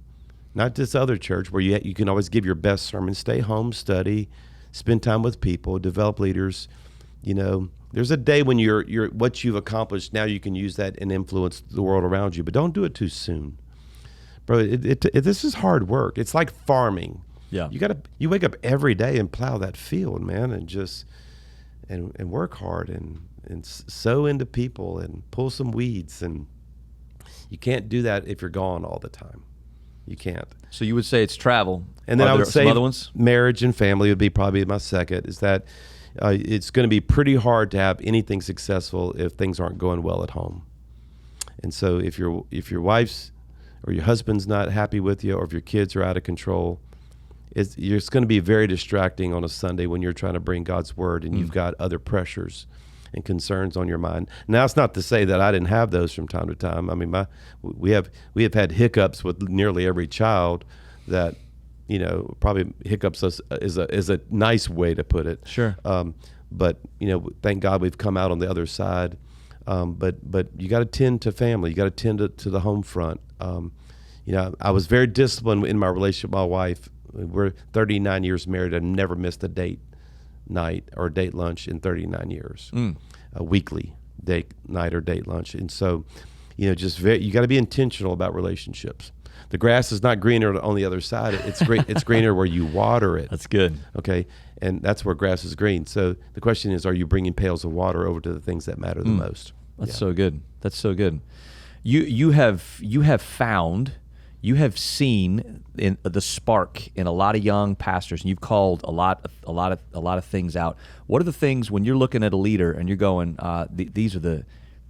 Not this other church where you can always give your best sermon. Stay home, study, spend time with people, develop leaders. There's a day when you're what you've accomplished. Now you can use that and influence the world around you, but don't do it too soon, bro. This is hard work. It's like farming. Yeah, you wake up every day and plow that field, man, and just and work hard and sow into people and pull some weeds, and you can't do that if you're gone all the time. You can't. So you would say it's travel. And then I would say some other ones? Marriage and family would be probably my second, is that it's going to be pretty hard to have anything successful if things aren't going well at home. And so if your wife's or your husband's not happy with you, or if your kids are out of control, it's going to be very distracting on a Sunday when you're trying to bring God's word and you've got other pressures and concerns on your mind. Now, it's not to say that I didn't have those from time to time. I mean, we have had hiccups with nearly every child that, probably hiccups is a nice way to put it. Sure. But thank God we've come out on the other side. But you got to tend to family. You got to tend to the home front. I was very disciplined in my relationship with my wife. We're 39 years married. I never missed a date night or date lunch in 39 years, a weekly date night or date lunch. And so, you got to be intentional about relationships. The grass is not greener on the other side. It's greener where you water it. That's good. Okay. And that's where grass is green. So the question is, are you bringing pails of water over to the things that matter the most? That's so good. That's so good. You have seen in the spark in a lot of young pastors, and you've called a lot of things out. What are the things when you're looking at a leader and you're going,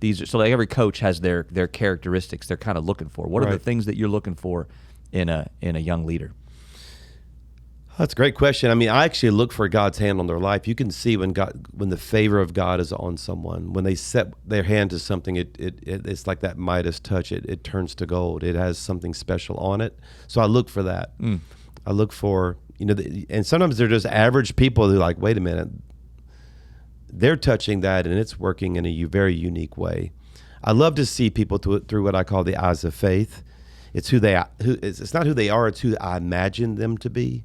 these are so like every coach has their characteristics they're kind of looking for. What are the things that you're looking for in a young leader? That's a great question. I mean, I actually look for God's hand on their life. You can see when the favor of God is on someone, when they set their hand to something, it's like that Midas touch. It turns to gold. It has something special on it. So I look for that. I look for, and sometimes they're just average people who are like, wait a minute, they're touching that and it's working in a very unique way. I love to see people through what I call the eyes of faith. It's it's not who they are, it's who I imagine them to be.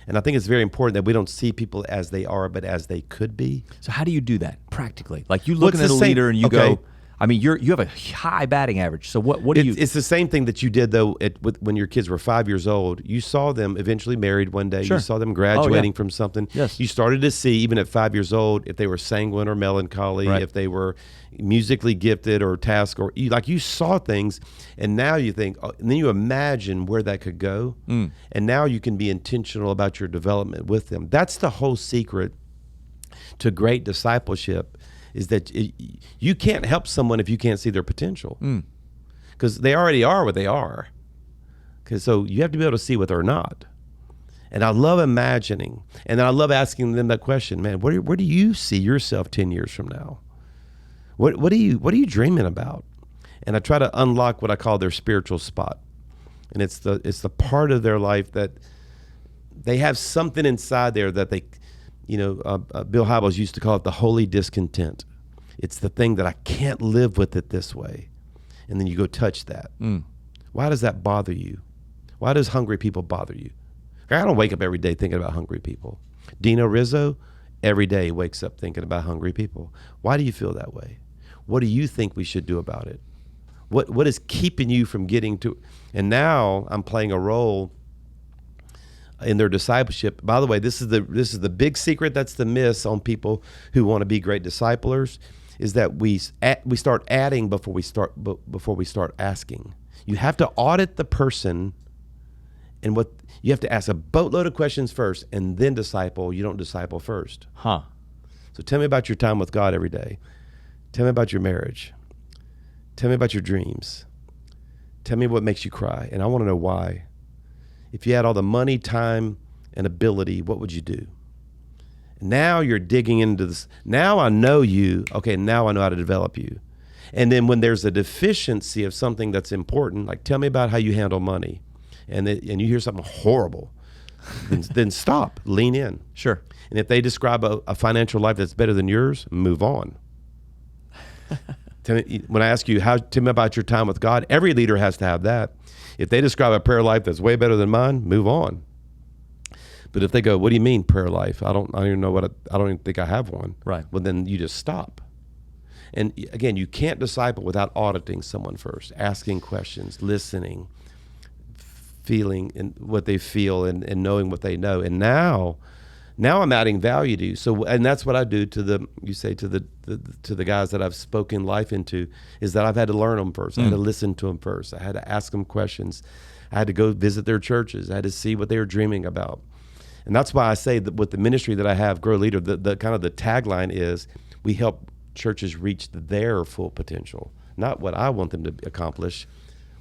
And I think it's very important that we don't see people as they are, but as they could be. So how do you do that practically? Like you looking at a leader and you go, I mean, you have a high batting average. So what do you? It's the same thing that you did though when your kids were 5 years old. You saw them eventually married one day. Sure. You saw them graduating from something. Yes. You started to see even at 5 years old if they were sanguine or melancholy, right. if they were musically gifted or task or you saw things, and now you think, and then you imagine where that could go, and now you can be intentional about your development with them. That's the whole secret to great discipleship. Is that you can't help someone if you can't see their potential, because they already are what they are. So you have to be able to see what they're not. And I love imagining, and then I love asking them that question, man. Where do you see yourself 10 years from now? What are you dreaming about? And I try to unlock what I call their spiritual spot, and it's the part of their life that they have something inside there that they. Bill Hybels used to call it the holy discontent. It's the thing that I can't live with it this way. And then you go touch that. Why does that bother you? Why does hungry people bother you? I don't wake up every day thinking about hungry people. Dino Rizzo every day wakes up thinking about hungry people. Why do you feel that way? What do you think we should do about it? What is keeping you from getting to? And now I'm playing a role in their discipleship. By the way, this is the big secret that's the miss on people who want to be great disciplers, is that we start adding before we start asking. You have to audit the person, and what you have to ask a boatload of questions first, and then disciple. You don't disciple first. So tell me about your time with God every day. Tell me about your marriage. Tell me about your dreams. Tell me what makes you cry, and I want to know why. If you had all the money, time, and ability, what would you do? Now you're digging into this. Now I know you. Okay, now I know how to develop you. And then when there's a deficiency of something that's important, like tell me about how you handle money, and you hear something horrible, then stop, lean in. Sure. And if they describe a financial life that's better than yours, move on. When I ask you, tell me about your time with God, every leader has to have that. If they describe a prayer life that's way better than mine, move on. But if they go, what do you mean prayer life? I don't even know I don't even think I have one. Right. Well, then you just stop. And again, you can't disciple without auditing someone first, asking questions, listening, feeling and what they feel and knowing what they know. And now I'm adding value to you. So, and that's what I do to the guys that I've spoken life into, is that I've had to learn them first. I had to listen to them first. I had to ask them questions. I had to go visit their churches. I had to see what they were dreaming about. And that's why I say that with the ministry that I have, Grow Leader, the kind of the tagline is, we help churches reach their full potential, not what I want them to accomplish,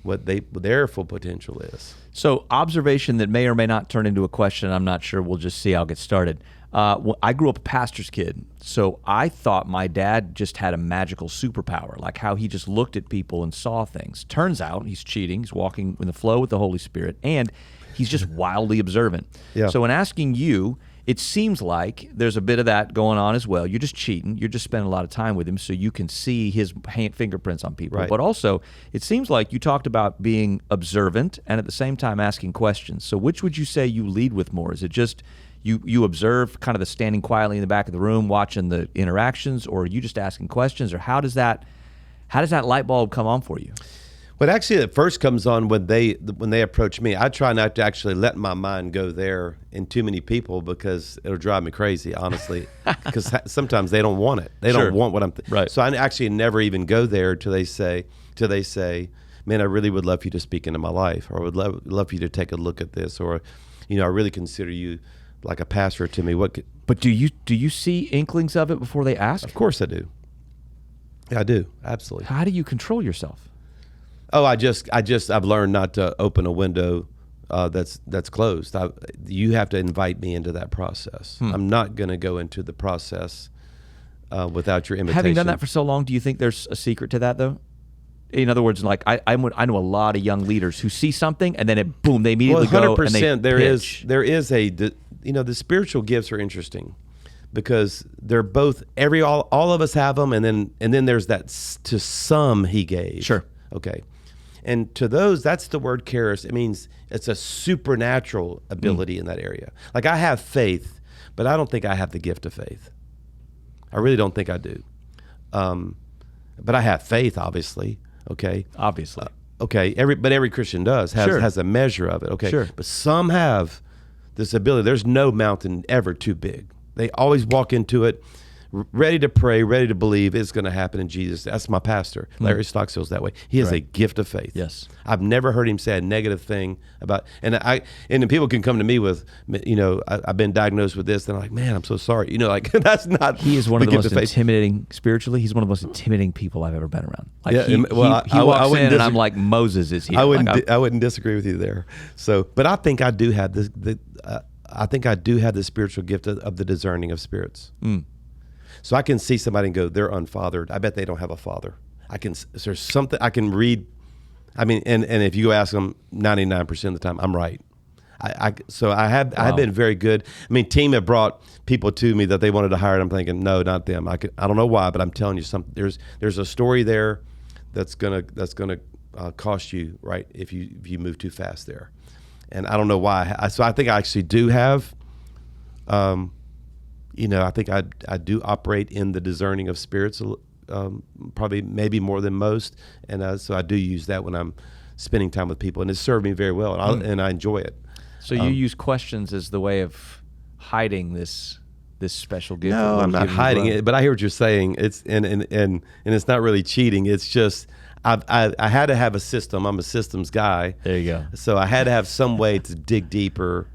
what their full potential is. So, observation that may or may not turn into a question, I'm not sure. We'll just see. I'll get started. I grew up a pastor's kid, so I thought my dad just had a magical superpower, like how he just looked at people and saw things. Turns out he's cheating. He's walking in the flow with the Holy Spirit, and he's just wildly observant. Yeah. So in asking you, it seems like there's a bit of that going on as well. You're just cheating. You're just spending a lot of time with him so you can see his fingerprints on people. Right. But also, it seems like you talked about being observant and at the same time asking questions. So which would you say you lead with more? Is it just you observe kind of the standing quietly in the back of the room watching the interactions, or are you just asking questions, or how does that light bulb come on for you? But actually, it first comes on when they approach me. I try not to actually let my mind go there in too many people, because it'll drive me crazy, honestly. Because sometimes they don't want it. They don't want what I'm. Right. So I actually never even go there till they say, "Man, I really would love for you to speak into my life, or I would love for you to take a look at this, or, I really consider you like a pastor to me." But do you see inklings of it before they ask? Of course I do. Yeah, I do, absolutely. How do you control yourself? Oh, I've learned not to open a window that's closed. You have to invite me into that process. I'm not going to go into the process without your invitation. Having done that for so long, do you think there's a secret to that, though? In other words, like I know a lot of young leaders who see something and then they immediately go and they pitch. There is the spiritual gifts are interesting because they're both all of us have them, and then there's that to some he gave. Sure. Okay. And to those, that's the word charis. It means it's a supernatural ability in that area. Like I have faith, but I don't think I have the gift of faith. I really don't think I do. But I have faith, obviously. Okay. Obviously. Okay. Every Christian has a measure of it. Okay. Sure. But some have this ability. There's no mountain ever too big. They always walk into it ready to pray, ready to believe it's going to happen in Jesus. That's my pastor. Larry Stockstill's that way. He has a gift of faith. Yes. I've never heard him say a negative thing about, and then people can come to me with, I've been diagnosed with this, and I'm like, man, I'm so sorry. Like that's not. He is one of the most intimidating spiritually. He's one of the most intimidating people I've ever been around. Like he walks in and I'm like, Moses is here. I wouldn't disagree with you there. So, but I think I do have I think I do have the spiritual gift of the discerning of spirits. So I can see somebody and go, they're unfathered. I bet they don't have a father. There's something I can read. I mean, and if you ask them 99% of the time, I'm right. So I have been very good. I mean, team have brought people to me that they wanted to hire, and I'm thinking, no, not them. I don't know why, but I'm telling you something. There's a story there that's gonna cost you, right, if you move too fast there. And I don't know why. So I think I actually do have. I think I do operate in the discerning of spirits, probably maybe more than most, and so I do use that when I'm spending time with people, and it's served me very well, and I enjoy it. So you use questions as the way of hiding this special gift? No, I'm not hiding it, but I hear what you're saying. It's and it's not really cheating. It's just I had to have a system. I'm a systems guy. There you go. So I had to have some way to dig deeper.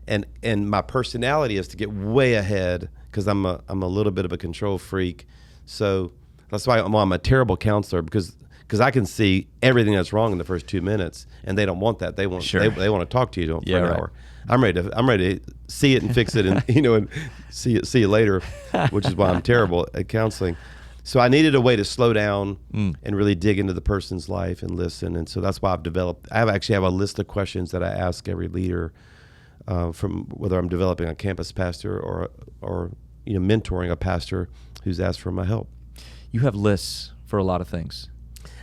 And my personality is to get way ahead because I'm a little bit of a control freak. So that's why I'm a terrible counselor because I can see everything that's wrong in the first 2 minutes, and they don't want that. They want they want to talk to you for an hour. I'm ready to see it and fix it, and and see it later, which is why I'm terrible at counseling. So I needed a way to slow down and really dig into the person's life and listen. And so that's why I actually have a list of questions that I ask every leader. From whether I'm developing a campus pastor or mentoring a pastor who's asked for my help. You have lists for a lot of things.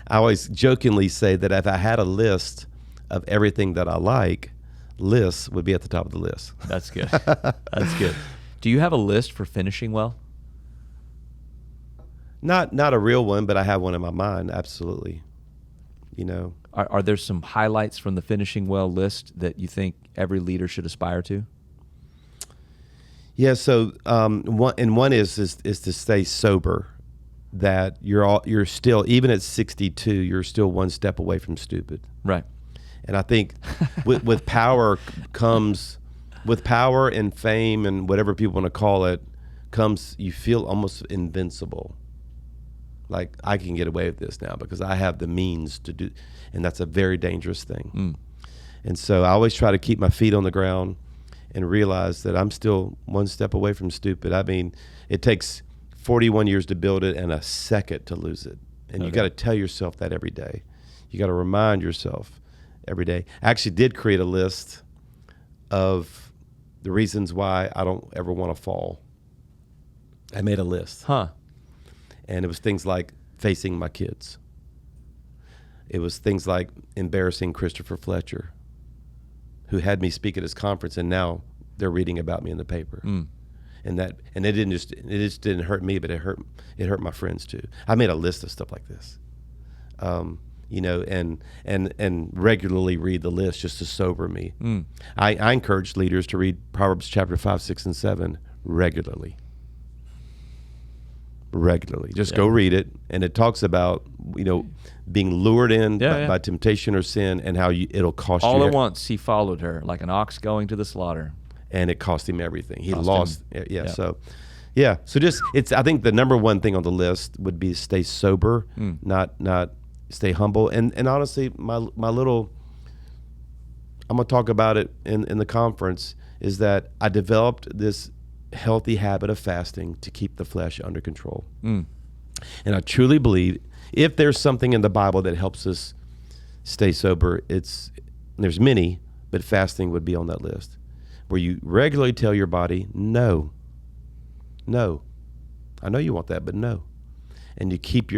I always jokingly say that if I had a list of everything that I like, lists would be at the top of the list. That's good. That's good. Do you have a list for finishing well? Not a real one, but I have one in my mind. Absolutely. Are there some highlights from the finishing well list that you think every leader should aspire to? Yeah. So one is to stay sober. That you're still, even at 62, you're still one step away from stupid. Right. And I think with power and fame and whatever people want to call it, you feel almost invincible. Like I can get away with this now because I have the means to do, and that's a very dangerous thing. And so I always try to keep my feet on the ground and realize that I'm still one step away from stupid. I mean, it takes 41 years to build it and a second to lose it. And you got to tell yourself that every day. You got to remind yourself every day. I actually did create a list of the reasons why I don't ever want to fall. I made a list. And it was things like facing my kids. It was things like embarrassing Christopher Fletcher, who had me speak at his conference, and now they're reading about me in the paper. And it just didn't hurt me, but it hurt my friends too. I made a list of stuff like this, and regularly read the list just to sober me. I encourage leaders to read Proverbs chapter 5, 6, and 7 regularly. Just go read it, and it talks about being lured in by temptation or sin, and how it'll cost you. All at once he followed her like an ox going to the slaughter, and it cost him everything. He lost. So I think the number one thing on the list would be stay sober, not stay humble, and honestly, my little I'm going to talk about it in the conference, is that I developed this healthy habit of fasting to keep the flesh under control. And I truly believe if there's something in the Bible that helps us stay sober, there's many, but fasting would be on that list, where you regularly tell your body, no, I know you want that, but no. And you keep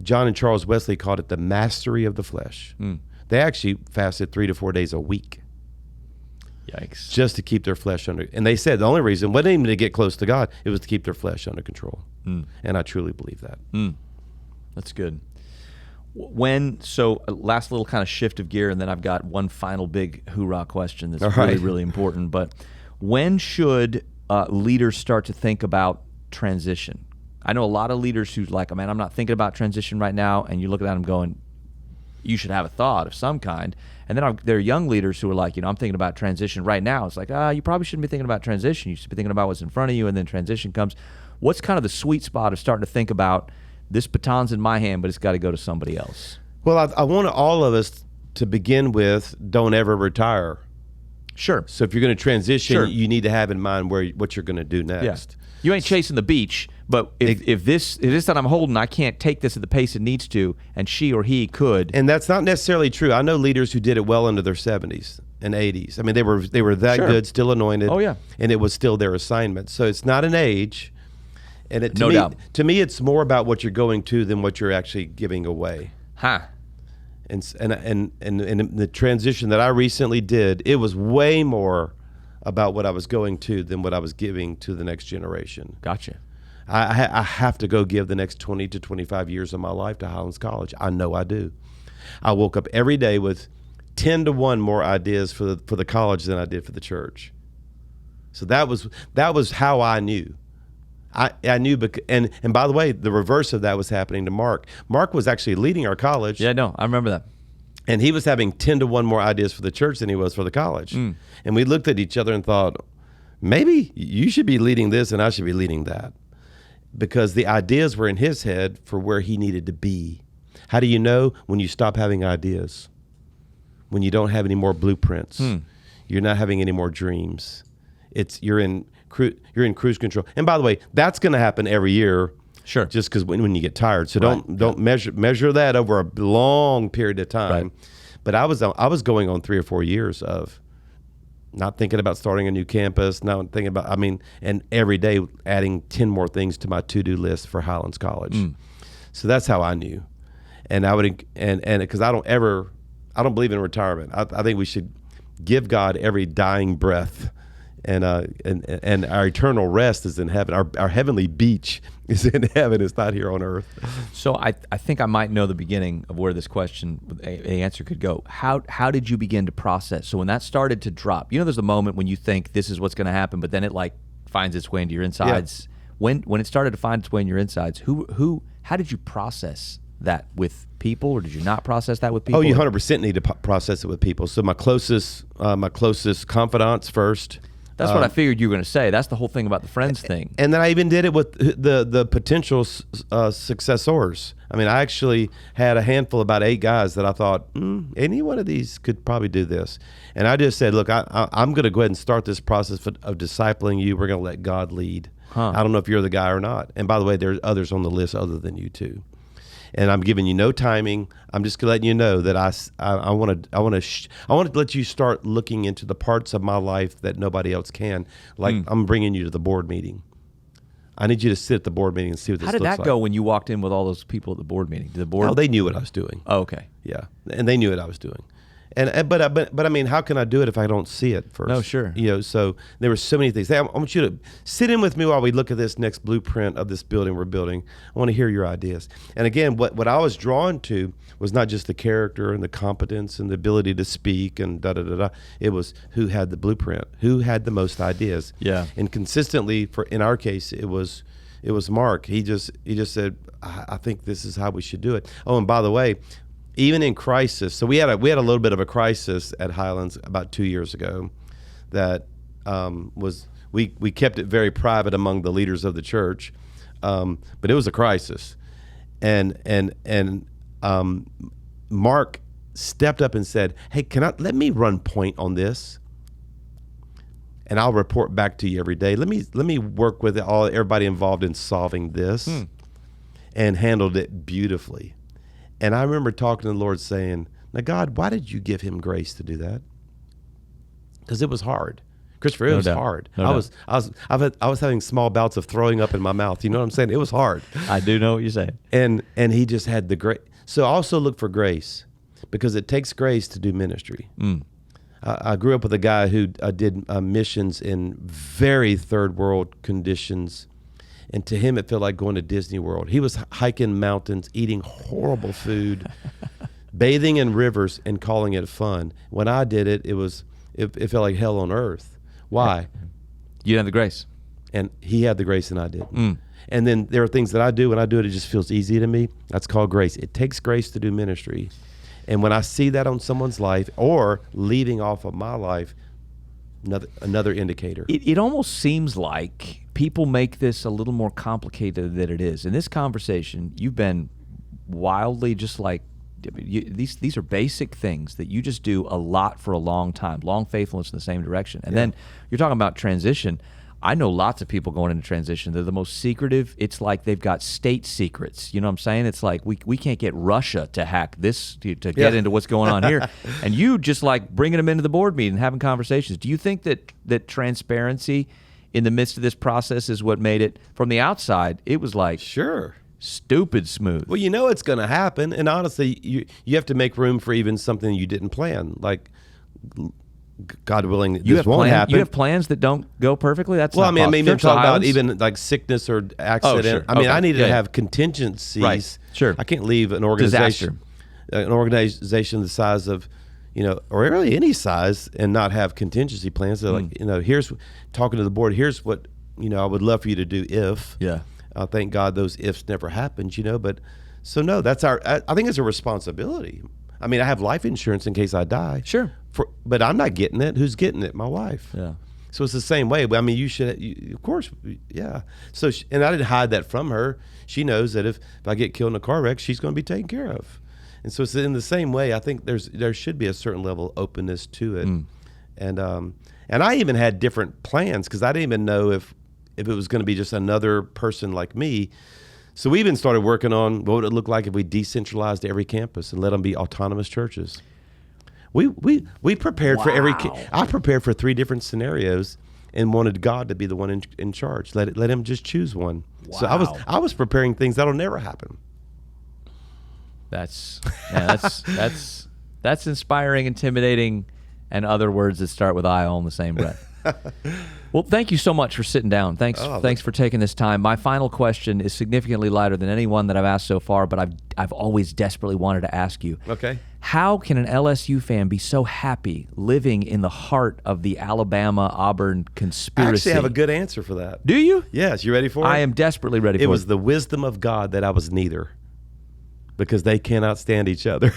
John and Charles Wesley called it the mastery of the flesh. They actually fasted 3 to 4 days a week. Yikes. Just to keep their flesh under. And they said the only reason wasn't even to get close to God, it was to keep their flesh under control. And I truly believe that. That's good. Last little kind of shift of gear, and then I've got one final big hoorah question that's really, really important. But when should leaders start to think about transition? I know a lot of leaders who's like, man, I'm not thinking about transition right now. And you look at them going, you should have a thought of some kind. And then there are young leaders who are like, I'm thinking about transition right now. It's like, you probably shouldn't be thinking about transition. You should be thinking about what's in front of you, and then transition comes. What's kind of the sweet spot of starting to think about this baton's in my hand, but it's got to go to somebody else? Well, I want all of us to begin with, don't ever retire. Sure. So if you're going to transition, you need to have in mind what you're going to do next. Yeah. You ain't chasing the beach, but if this that I'm holding, I can't take this at the pace it needs to, and she or he could. And that's not necessarily true. I know leaders who did it well into their 70s and 80s. I mean, they were that good, still anointed. Oh, yeah. And it was still their assignment. So it's not an age. And No doubt. To me, it's more about what you're going to than what you're actually giving away. And the transition that I recently did, it was way more about what I was going to than what I was giving to the next generation. Gotcha. I have to go give the next 20 to 25 years of my life to Highlands College. I know I do. I woke up every day with 10 to 1 more ideas for the college than I did for the church. So that was how I knew. I knew, and by the way, the reverse of that was happening to Mark. Mark was actually leading our college. Yeah, no, I remember that. And he was having 10 to 1 more ideas for the church than he was for the college. And we looked at each other and thought, maybe you should be leading this and I should be leading that. Because the ideas were in his head for where he needed to be. How do you know? When you stop having ideas. When you don't have any more blueprints. You're not having any more dreams. You're in cruise control. And by the way, that's going to happen every year. Sure. Just because when you get tired. So don't measure that over a long period of time. Right. But I was going on 3 or 4 years of not thinking about starting a new campus, not thinking about, and every day adding 10 more things to my to-do list for Highlands College. So that's how I knew. And I would, and because I don't believe in retirement. I think we should give God every dying breath. And our eternal rest is in heaven. Our heavenly beach is in heaven. It's not here on earth. So I think I might know the beginning of where this question, a answer could go. How did you begin to process? So when that started to drop, there's a moment when you think this is what's going to happen, but then it finds its way into your insides. Yeah. When it started to find its way in your insides, how did you process that with people, or did you not process that with people? Oh, you 100% need to process it with people. So my closest confidants first. That's what I figured you were going to say. That's the whole thing about the friends thing. And then I even did it with the potential successors. I actually had a handful, about 8 guys that I thought, any one of these could probably do this. And I just said, look, I'm going to go ahead and start this process of discipling you. We're going to let God lead. I don't know if you're the guy or not. And by the way, there's others on the list other than you too. And I'm giving you no timing. I'm just letting you know that I want to let you start looking into the parts of my life that nobody else can. I'm bringing you to the board meeting. I need you to sit at the board meeting and see what this looks like. How did that go when you walked in with all those people at the board meeting? Did the board? Oh, they knew what I was doing. Oh, okay. Yeah, and they knew what I was doing. But how can I do it if I don't see it first? No, sure. So there were so many things. Hey, I want you to sit in with me while we look at this next blueprint of this building we're building. I want to hear your ideas. And again, what I was drawn to was not just the character and the competence and the ability to speak and da-da-da-da. It was who had the blueprint, who had the most ideas. Yeah. And consistently, in our case, it was Mark. He just said, I think this is how we should do it. Oh, and by the way, even in crisis, so we had a little bit of a crisis at Highlands about 2 years ago. That we kept it very private among the leaders of the church, but it was a crisis, and Mark stepped up and said, hey, let me run point on this, and I'll report back to you every day. Let me work with everybody involved in solving this, and handled it beautifully. And I remember talking to the Lord saying, now God, why did you give him grace to do that? Because it was hard. Christopher, it was hard. I was having small bouts of throwing up in my mouth. You know what I'm saying? It was hard. I do know what you're saying. And he just had the grace. So also look for grace, because it takes grace to do ministry. I grew up with a guy who did missions in very third world conditions, and to him it felt like going to Disney World. He was hiking mountains, eating horrible food, bathing in rivers, and calling it fun. When I did it, it felt like hell on earth. Why? You have the grace. And he had the grace and I didn't. And then there are things that I do. When I do it, it just feels easy to me. That's called grace. It takes grace to do ministry. And when I see that on someone's life or leading off of my life, another indicator. It almost seems like people make this a little more complicated than it is. In this conversation, you've been wildly just like, these are basic things that you just do a lot for a long time, long faithfulness in the same direction. And then you're talking about transition. I know lots of people going into transition. They're the most secretive. It's like they've got state secrets. You know what I'm saying? It's like we can't get Russia to hack this to get into what's going on here. And you just like bringing them into the board meeting and having conversations. Do you think that transparency in the midst of this process is what made it, from the outside, it was like Sure. Stupid smooth. Well, you know it's going to happen, and honestly, you have to make room for even something you didn't plan. Like, God willing, this won't happen. You have plans that don't go perfectly. That's well, not I mean, possible. talk about even like sickness or accident. sure. I mean, Okay. I needed Yeah, to yeah. have contingencies. Right. Sure. I can't leave an organization, the size of, or really any size, and not have contingency plans. So, here's talking to the board. Here's what I would love for you to do if. Yeah. Thank God those ifs never happened, but so no, that's I think it's a responsibility. I mean, I have life insurance in case I die. Sure. But I'm not getting it. Who's getting it? My wife. Yeah. So it's the same way. I mean, of course, yeah. So, and I didn't hide that from her. She knows that if I get killed in a car wreck, she's going to be taken care of. And so it's in the same way. I think there should be a certain level of openness to it. And I even had different plans because I didn't even know if it was going to be just another person like me. So we even started working on what would it look like if we decentralized every campus and let them be autonomous churches. We prepared for I prepared for 3 different scenarios and wanted God to be the one in charge. Let him just choose one. Wow. So I was preparing things that'll never happen. That's inspiring, intimidating, and other words that start with I all in the same breath. Well, thank you so much for sitting down. Thanks for taking this time. My final question is significantly lighter than any one that I've asked so far, but I've always desperately wanted to ask you. Okay. How can an LSU fan be so happy living in the heart of the Alabama-Auburn conspiracy? I actually have a good answer for that. Do you? Yes. You ready for it? I am desperately ready for it. It was the wisdom of God that I was neither, because they cannot stand each other.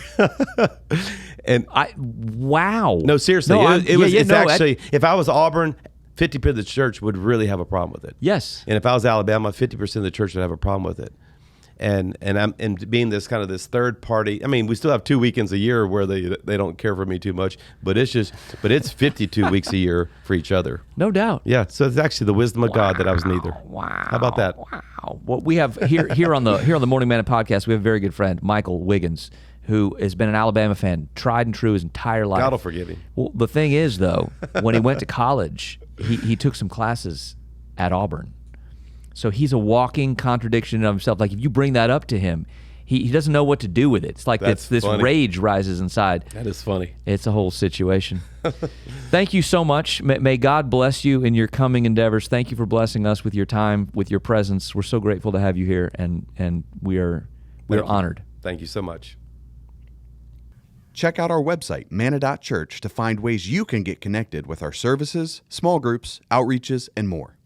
Wow. No, seriously. If I was Auburn, 50% of the church would really have a problem with it. Yes. And if I was Alabama, 50% of the church would have a problem with it. And being this kind of this third party, I mean, we still have 2 weekends a year where they don't care for me too much, but it's 52 weeks a year for each other. No doubt. Yeah. So it's actually the wisdom of God that I was neither. Wow. How about that? Wow. Well, we have here on the Morning Manna Podcast, we have a very good friend, Michael Wiggins, who has been an Alabama fan, tried and true his entire life. God will forgive him. Well, the thing is, though, when he went to college, he took some classes at Auburn. So he's a walking contradiction of himself. Like, if you bring that up to him, he doesn't know what to do with it. It's like this rage rises inside. That is funny. It's a whole situation. Thank you so much. May God bless you in your coming endeavors. Thank you for blessing us with your time, with your presence. We're so grateful to have you here, and we're honored. Thank you so much. Check out our website, manna.church, to find ways you can get connected with our services, small groups, outreaches, and more.